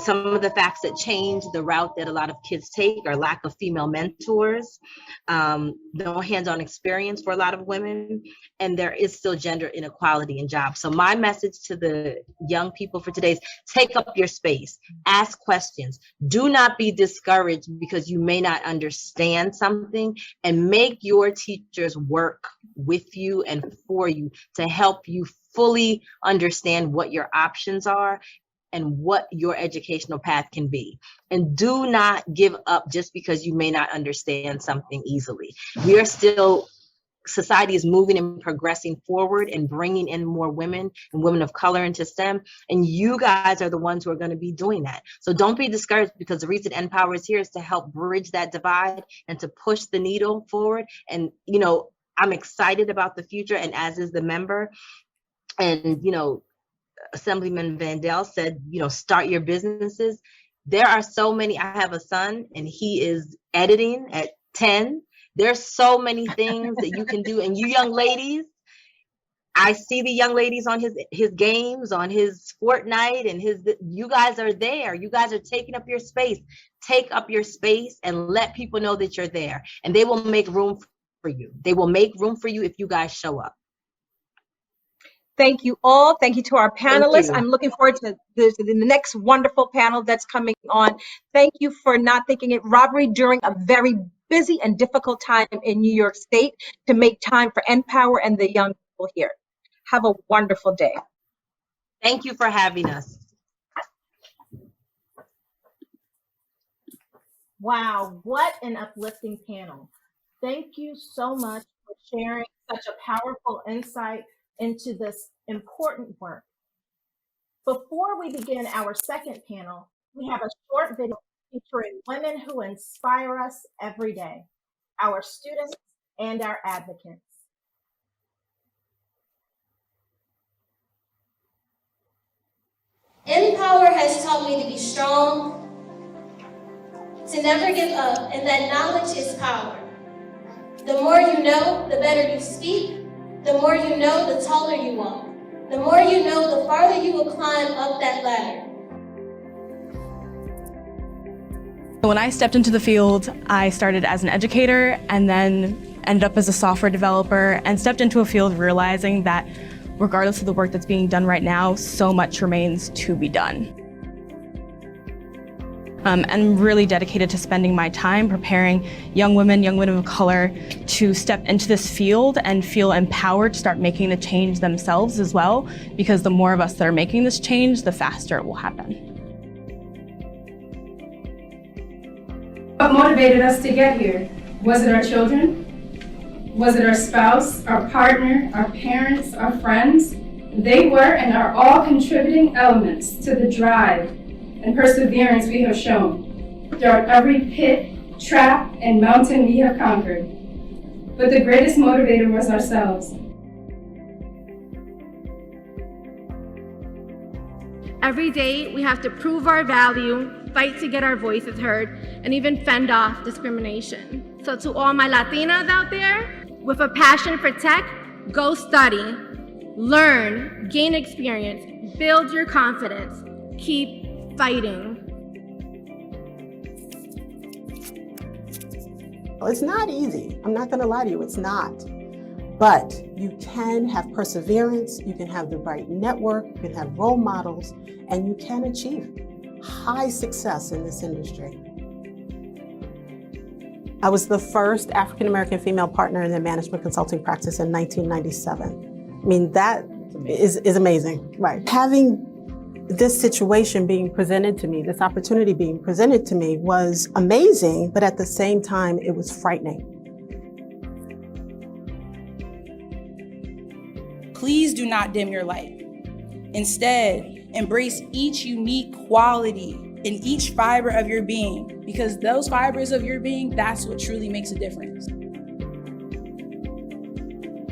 some of the facts that change the route that a lot of kids take are lack of female mentors, no hands-on experience for a lot of women, and there is still gender inequality in jobs. So my message to the young people for today is take up your space, ask questions, do not be discouraged because you may not understand something, and make your teachers work with you and for you to help you fully understand what your options are and what your educational path can be. And do not give up just because you may not understand something easily. Society is moving and progressing forward and bringing in more women and women of color into STEM. And you guys are the ones who are going to be doing that. So don't be discouraged, because the reason NPower is here is to help bridge that divide and to push the needle forward. And, I'm excited about the future, and as is the member. And, Assemblyman Vandell said, start your businesses. There are so many. I have a son and he is editing at 10. There's so many things that you can do. And you young ladies, I see the young ladies on his games, on his Fortnite, and you guys are there. You guys are taking up your space. Take up your space and let people know that you're there, and they will make room for you. They will make room for you if you guys show up. Thank you all. Thank you to our panelists. you. I'm looking forward to the next wonderful panel that's coming on. Thank you for not thinking it robbery during a very busy and difficult time in New York State to make time for NPower and the young people here. Have a wonderful day. Thank you for having us. Wow, what an uplifting panel. Thank you so much for sharing such a powerful insight into this important work. Before we begin our second panel, we have a short video featuring women who inspire us every day, our students and our advocates. NPower has taught me to be strong, to never give up, and that knowledge is power. The more you know, the better you speak. The more you know, the taller you walk. The more you know, the farther you will climb up that ladder. When I stepped into the field, I started as an educator and then ended up as a software developer, and stepped into a field realizing that regardless of the work that's being done right now, so much remains to be done. I'm really dedicated to spending my time preparing young women of color to step into this field and feel empowered to start making the change themselves as well, because the more of us that are making this change, the faster it will happen. What motivated us to get here? Was it our children? Was it our spouse, our partner, our parents, our friends? They were and are all contributing elements to the drive and perseverance we have shown throughout every pit, trap, and mountain we have conquered. But the greatest motivator was ourselves. Every day, we have to prove our value, fight to get our voices heard, and even fend off discrimination. So to all my Latinas out there, with a passion for tech, go study, learn, gain experience, build your confidence, keep fighting. It's not easy. I'm not going to lie to you, it's not. But you can have perseverance, you can have the right network, you can have role models, and you can achieve high success in this industry. I was the first African-American female partner in the management consulting practice in 1997. I mean, that is amazing, right? Having this situation being presented to me, this opportunity being presented to me was amazing, but at the same time, it was frightening. Please do not dim your light. Instead, embrace each unique quality in each fiber of your being, because those fibers of your being, that's what truly makes a difference.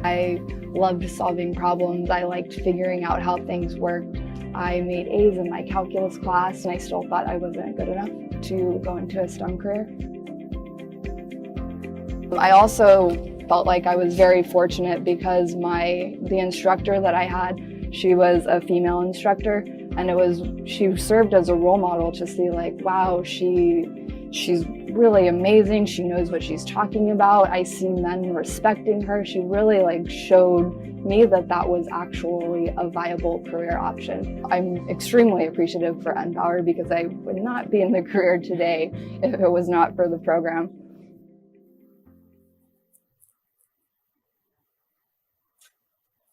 I loved solving problems. I liked figuring out how things worked. I made A's in my calculus class, and I still thought I wasn't good enough to go into a STEM career. I also felt like I was very fortunate because the instructor that I had, she was a female instructor, and she served as a role model to see like, wow, she's really amazing. She knows what she's talking about. I see men respecting her. She really like showed me that that was actually a viable career option. I'm extremely appreciative for NPower because I would not be in the career today if it was not for the program.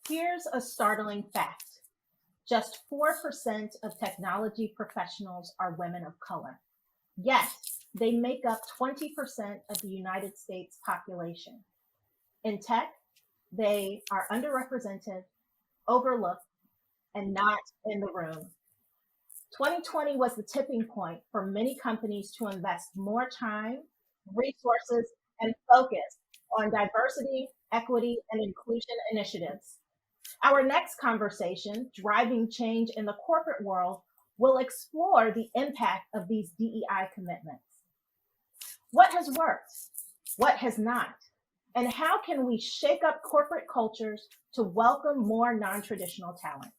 Here's a startling fact. Just 4% of technology professionals are women of color. Yet, they make up 20% of the United States population. In tech, they are underrepresented, overlooked, and not in the room. 2020 was the tipping point for many companies to invest more time, resources, and focus on diversity, equity, and inclusion initiatives. Our next conversation, Driving Change in the Corporate World, will explore the impact of these DEI commitments. What has worked? What has not? And how can we shake up corporate cultures to welcome more non-traditional talent?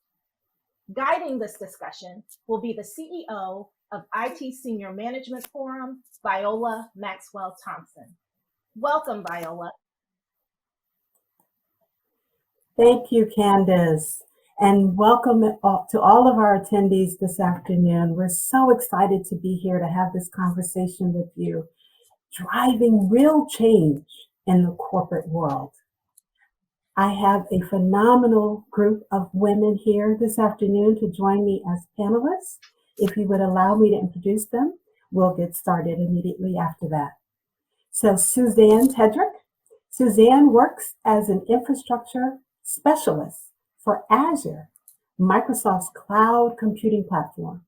Guiding this discussion will be the CEO of IT Senior Management Forum, Viola Maxwell-Thompson. Welcome, Viola. Thank you, Candace, and welcome to all of our attendees this afternoon. We're so excited to be here to have this conversation with you, driving real change in the corporate world. I have a phenomenal group of women here this afternoon to join me as panelists. If you would allow me to introduce them, we'll get started immediately after that. So Suzanne Tedrick. Suzanne works as an infrastructure specialist for Azure, Microsoft's cloud computing platform.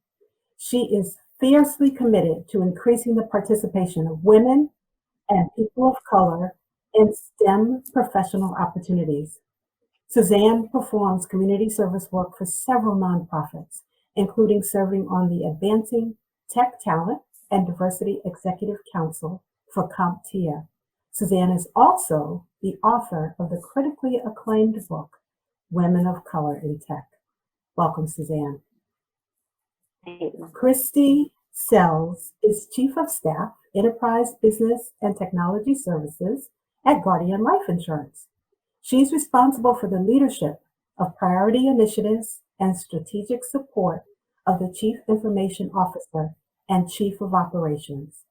She is fiercely committed to increasing the participation of women and people of color in STEM professional opportunities. Suzanne performs community service work for several nonprofits, including serving on the Advancing Tech Talent and Diversity Executive Council for CompTIA. Suzanne is also the author of the critically acclaimed book, Women of Color in Tech. Welcome, Suzanne. Christy Sells is Chief of Staff, Enterprise Business and Technology Services at Guardian Life Insurance. She's responsible for the leadership of priority initiatives and strategic support of the Chief Information Officer and Chief of Operations.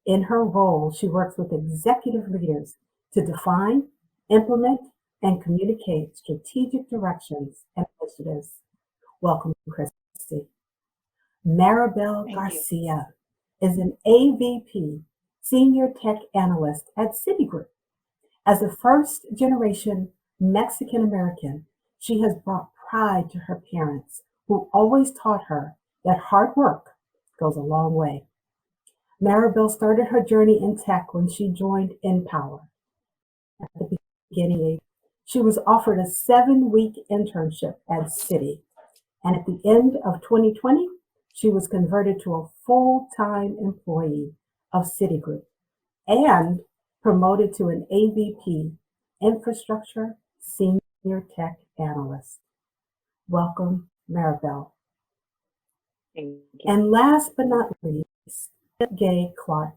In her role, she works with executive leaders to define, implement, and communicate strategic directions and initiatives. Welcome, Christy. Maribel Garcia is an AVP, Senior Tech Analyst at Citigroup. As a first-generation Mexican-American, she has brought pride to her parents, who always taught her that hard work goes a long way. Maribel started her journey in tech when she joined NPower. At the beginning, she was offered a 7-week internship at Citi, and at the end of 2020, she was converted to a full-time employee of Citigroup and promoted to an AVP, Infrastructure Senior Tech Analyst. Welcome, Maribel. And last but not least, Yvette Clark,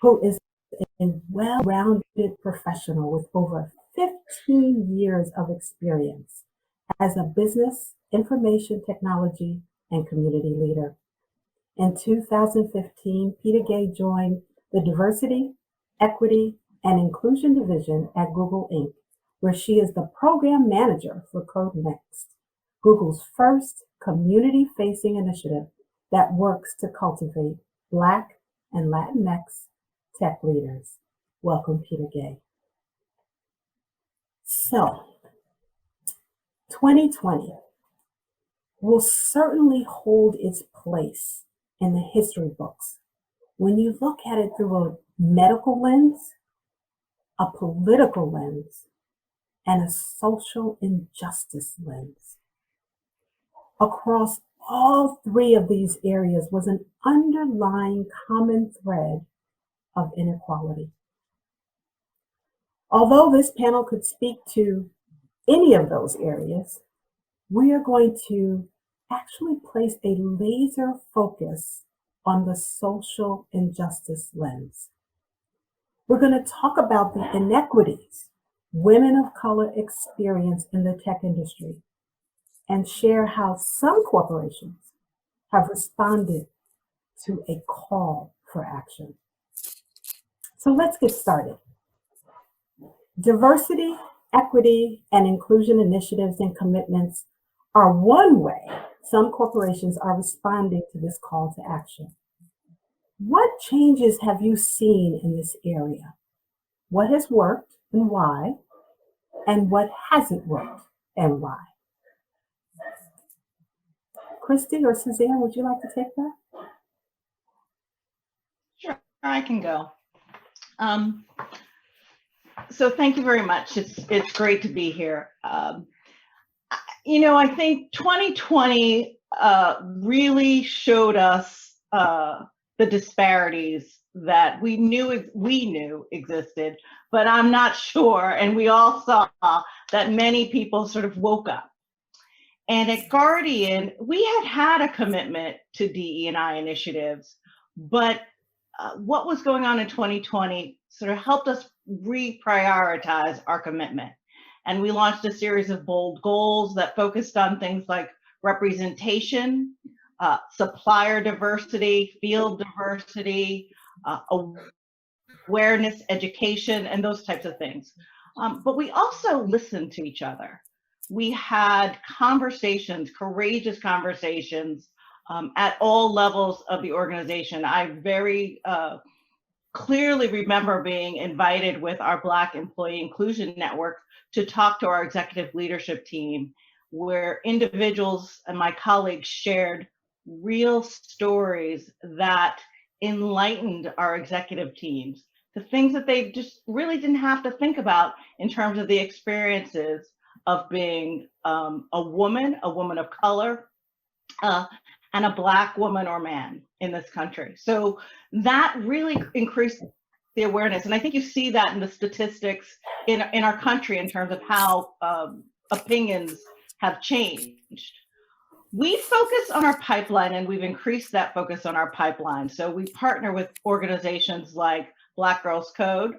who is a well-rounded professional with over 15 years of experience as a business, information technology, and community leader. In 2015, Peter Gay joined the Diversity, Equity, and Inclusion Division at Google Inc., where she is the program manager for Code Next, Google's first community-facing initiative that works to cultivate Black and Latinx tech leaders. Welcome, Peter Gay. So, 2020 will certainly hold its place in the history books when you look at it through a medical lens, a political lens, and a social injustice lens. Across all three of these areas was an underlying common thread of inequality. Although this panel could speak to any of those areas, we are going to actually place a laser focus on the social injustice lens. We're going to talk about the inequities women of color experience in the tech industry and share how some corporations have responded to a call for action. So let's get started. Diversity, equity, and inclusion initiatives and commitments are one way some corporations are responding to this call to action. What changes have you seen in this area? What has worked and why? And what hasn't worked and why? Christy or Suzanne, would you like to take that? Sure, I can go. So thank you very much. It's great to be here. I think 2020 really showed us the disparities that we knew existed, but I'm not sure, and we all saw that many people sort of woke up. And at Guardian, we had a commitment to DE&I initiatives, but what was going on in 2020 sort of helped us reprioritize our commitment. And we launched a series of bold goals that focused on things like representation, supplier diversity, field diversity, awareness, education, and those types of things. But we also listened to each other. We had conversations, courageous conversations at all levels of the organization. I very clearly remember being invited with our Black Employee Inclusion Network to talk to our executive leadership team, where individuals and my colleagues shared real stories that enlightened our executive teams, the things that they just really didn't have to think about in terms of the experiences of being a woman of color, and a Black woman or man in this country. So that really increased the awareness. And I think you see that in the statistics in our country in terms of how opinions have changed. We focus on our pipeline, and we've increased that focus on our pipeline. So we partner with organizations like Black Girls Code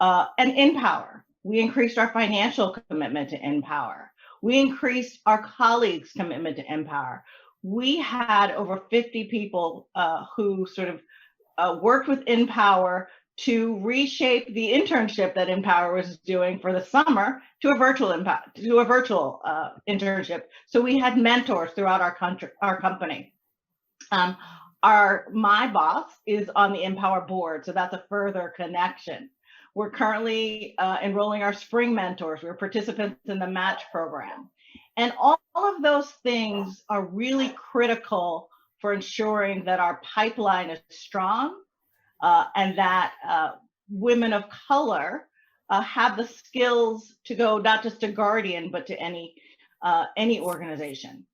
and NPower. We increased our financial commitment to NPower. We increased our colleagues' commitment to NPower. We had over 50 people who sort of worked with NPower to reshape the internship that NPower was doing for the summer to a virtual internship. So we had mentors throughout our company. My boss is on the NPower board, so that's a further connection. We're currently enrolling our spring mentors. We're participants in the match program. And all of those things are really critical for ensuring that our pipeline is strong and that women of color have the skills to go not just to Guardian, but to any organization.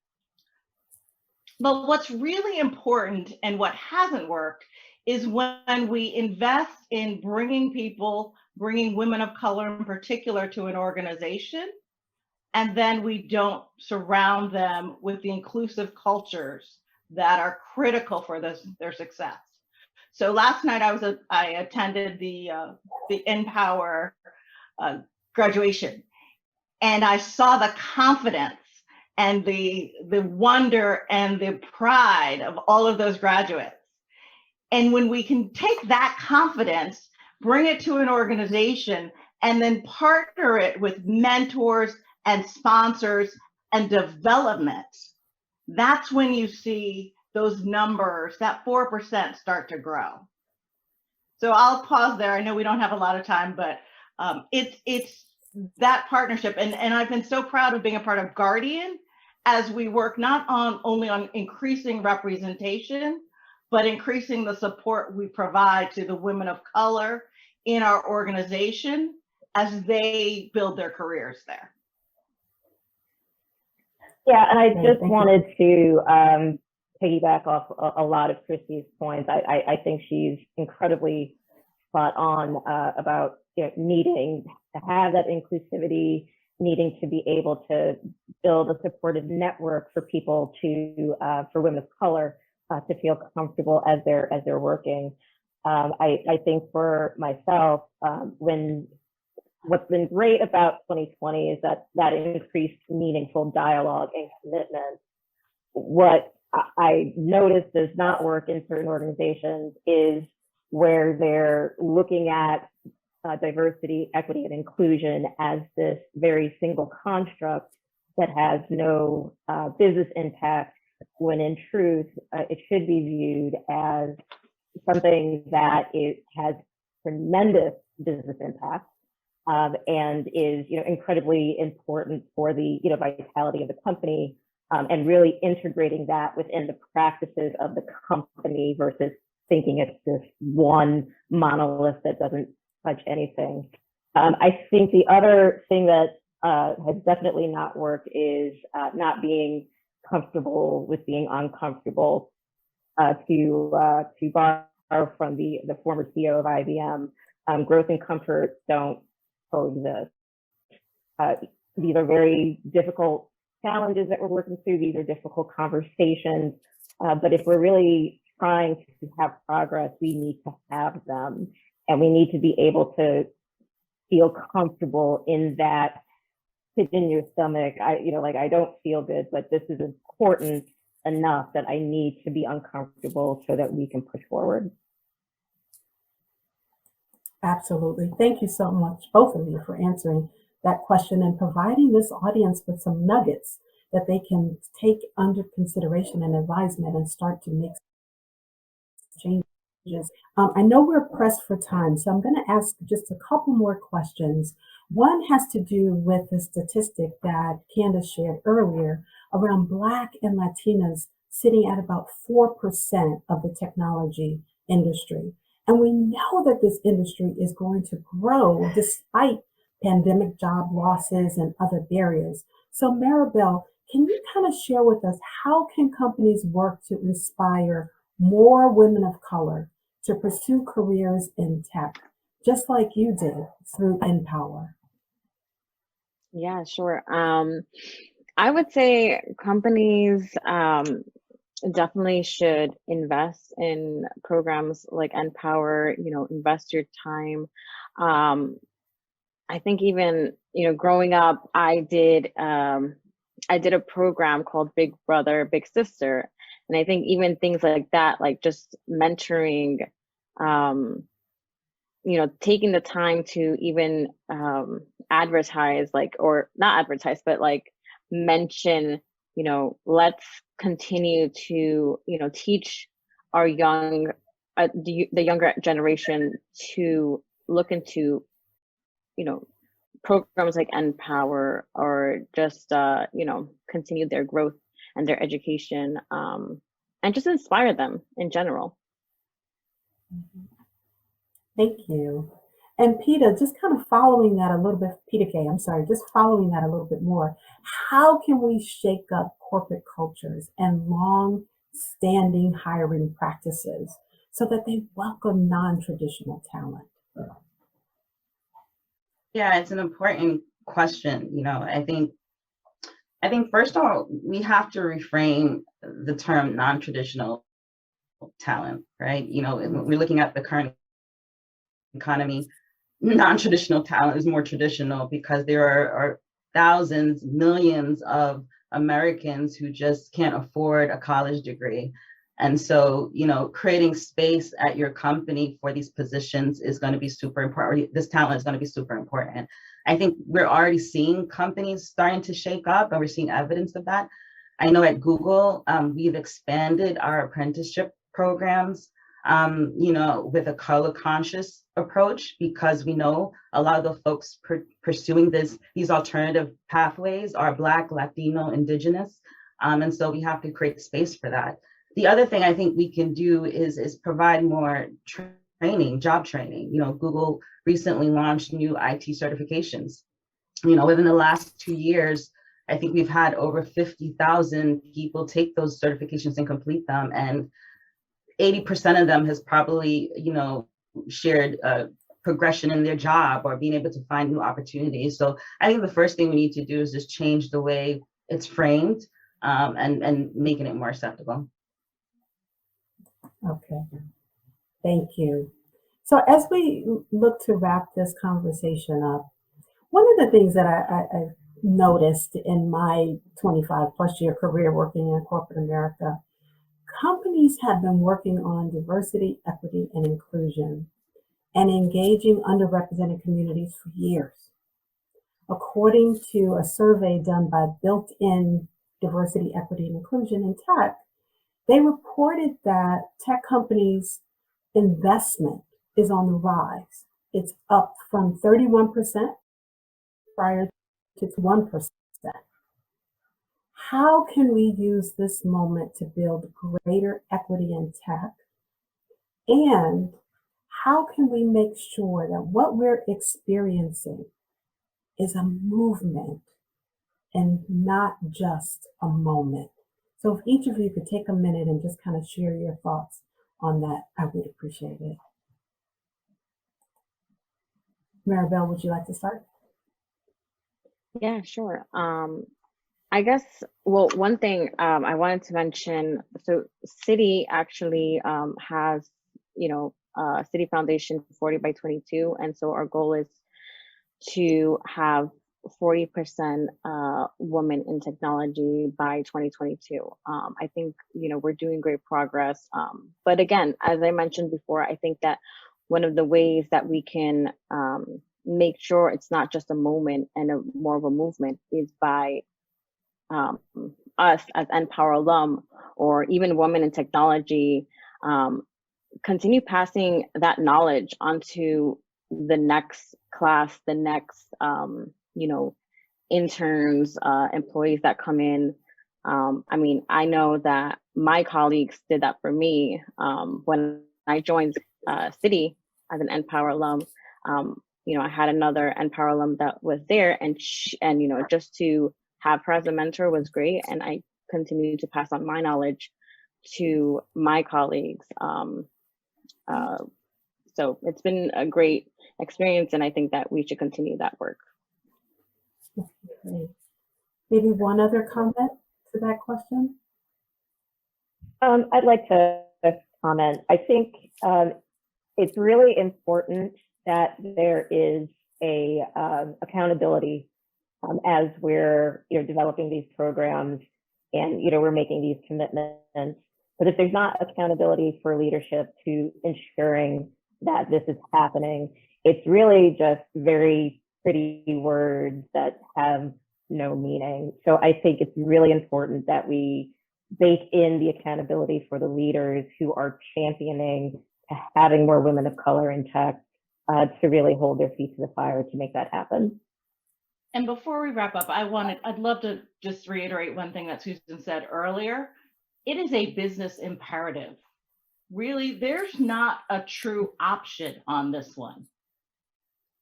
But what's really important and what hasn't worked is when we invest in bringing women of color in particular to an organization, and then we don't surround them with the inclusive cultures that are critical for their success. So last night I attended the NPower graduation, and I saw the confidence and the wonder and the pride of all of those graduates. And when we can take that confidence, bring it to an organization, and then partner it with mentors and sponsors and development, that's when you see those numbers, that 4% start to grow. So I'll pause there. I know we don't have a lot of time, but it's that partnership. And I've been so proud of being a part of Guardian as we work not only on increasing representation, but increasing the support we provide to the women of color in our organization as they build their careers there. Yeah, and I Great, just thank you. wanted to piggyback off a lot of Christy's points. I think she's incredibly spot on about needing to have that inclusivity, needing to be able to build a supportive network for people for women of color to feel comfortable as they're working. I think for myself, what's been great about 2020 is that increased meaningful dialogue and commitment. What I noticed does not work in certain organizations is where they're looking at diversity, equity, and inclusion as this very single construct that has no business impact, when in truth, it should be viewed as something that has tremendous business impact and is incredibly important for the vitality of the company, and really integrating that within the practices of the company versus thinking it's this one monolith that doesn't touch anything. I think the other thing that has definitely not worked is not being comfortable with being uncomfortable. To borrow from the former CEO of IBM, growth and comfort don't coexist. These are very difficult challenges that we're working through. These are difficult conversations. But if we're really trying to have progress, we need to have them. And we need to be able to feel comfortable in that, sit in your stomach. I don't feel good, but this is important enough that I need to be uncomfortable so that we can push forward. Absolutely. Thank you so much, both of you, for answering that question and providing this audience with some nuggets that they can take under consideration and advisement and start to make changes. I know we're pressed for time, so I'm going to ask just a couple more questions. One has to do with the statistic that Candace shared earlier around Black and Latinas sitting at about 4% of the technology industry. And we know that this industry is going to grow despite pandemic job losses and other barriers. So Maribel, can you kind of share with us, how can companies work to inspire more women of color to pursue careers in tech, just like you did through NPower? Yeah, sure. I would say companies definitely should invest in programs like NPower, invest your time. I think even, growing up, I did a program called Big Brother, Big Sister. And I think even things like that, like just mentoring, taking the time to even advertise, or not advertise, but mention, let's continue to, teach our the younger generation to look into, programs like NPower, or just, continue their growth and their education, and just inspire them in general. Thank you. And Peter, just kind of following that a little bit, Peter K, I'm sorry, just following that a little bit more, how can we shake up corporate cultures and long-standing hiring practices so that they welcome non-traditional talent? Yeah, it's an important question. I think first of all, we have to reframe the term non-traditional talent, right? We're looking at the current economy. Non-traditional talent is more traditional because there are thousands, millions of Americans who just can't afford a college degree. And so, creating space at your company for these positions is going to be super important. This talent is going to be super important. I think we're already seeing companies starting to shake up, and we're seeing evidence of that. I know at Google, we've expanded our apprenticeship programs, with a color conscious approach, because we know a lot of the folks pursuing these alternative pathways are Black, Latino, Indigenous. And so we have to create space for that. The other thing I think we can do is provide more training, job training. Google recently launched new IT certifications. Within the last 2 years, I think we've had over 50,000 people take those certifications and complete them. And 80% of them has probably, shared progression in their job or being able to find new opportunities. So I think the first thing we need to do is just change the way it's framed, and making it more acceptable. Okay, thank you. So as we look to wrap this conversation up, one of the things that I've noticed in my 25 plus year career working in corporate America, companies have been working on diversity, equity, and inclusion and engaging underrepresented communities for years. According to a survey done by Built-in Diversity, Equity, and Inclusion in Tech, they reported that tech companies' investment is on the rise. It's up from 31% prior to 1%. How can we use this moment to build greater equity in tech? And how can we make sure that what we're experiencing is a movement and not just a moment? So if each of you could take a minute and just kind of share your thoughts on that, I would appreciate it. Maribel, would you like to start? Yeah, sure. I guess, well, one thing I wanted to mention, so City actually has, City Foundation 40 by 22. And so our goal is to have 40% women in technology by 2022. I think, we're doing great progress. But again, as I mentioned before, I think that one of the ways that we can make sure it's not just a moment and more of a movement is by us as NPower alum or even women in technology, continue passing that knowledge onto the next class, the next, interns, employees that come in. I know that my colleagues did that for me when I joined City as an NPower alum. I had another NPower alum that was there, and just to have her as a mentor was great, and I continue to pass on my knowledge to my colleagues. So it's been a great experience, and I think that we should continue that work. Great. Maybe one other comment to that question? I'd like to comment. I think it's really important that there is a accountability as we're developing these programs and we're making these commitments. But if there's not accountability for leadership to ensuring that this is happening, it's really just very pretty words that have no meaning. So I think it's really important that we bake in the accountability for the leaders who are championing having more women of color in tech to really hold their feet to the fire to make that happen. And before we wrap up, I'd love to just reiterate one thing that Susan said earlier. It is a business imperative. Really, there's not a true option on this one.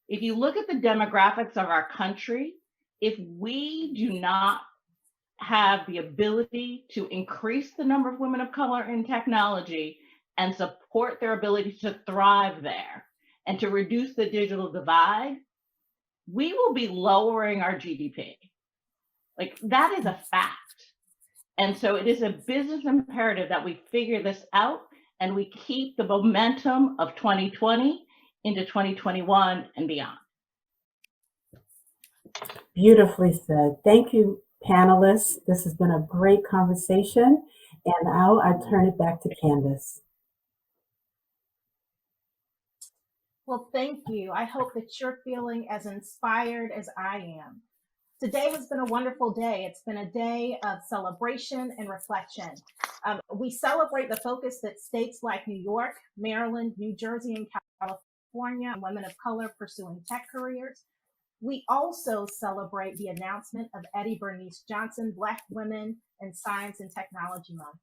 If you look at the demographics of our country, if we do not have the ability to increase the number of women of color in technology and support their ability to thrive there and to reduce the digital divide, we will be lowering our GDP. Like, that is a fact. And so it is a business imperative that we figure this out and we keep the momentum of 2020 into 2021 and beyond. Beautifully said. Thank you, panelists. This has been a great conversation. And now I turn it back to Candace. Well, thank you. I hope that you're feeling as inspired as I am. Today has been a wonderful day. It's been a day of celebration and reflection. We celebrate the focus that states like New York, Maryland, New Jersey, and California and women of color pursuing tech careers. We also celebrate the announcement of Eddie Bernice Johnson, Black Women in Science and Technology Month.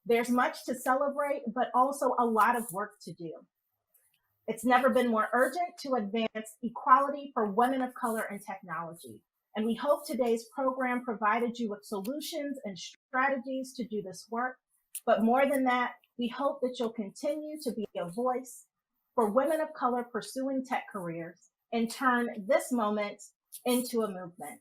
There's much to celebrate, but also a lot of work to do. It's never been more urgent to advance equality for women of color in technology. And we hope today's program provided you with solutions and strategies to do this work. But more than that, we hope that you'll continue to be a voice for women of color pursuing tech careers and turn this moment into a movement.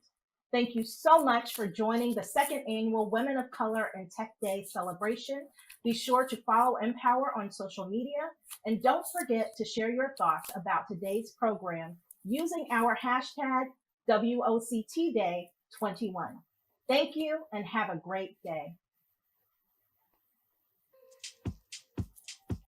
Thank you so much for joining the second annual Women of Color in Tech Day celebration. Be sure to follow NPower on social media, and don't forget to share your thoughts about today's program using our hashtag WOCTDay21. Thank you and have a great day.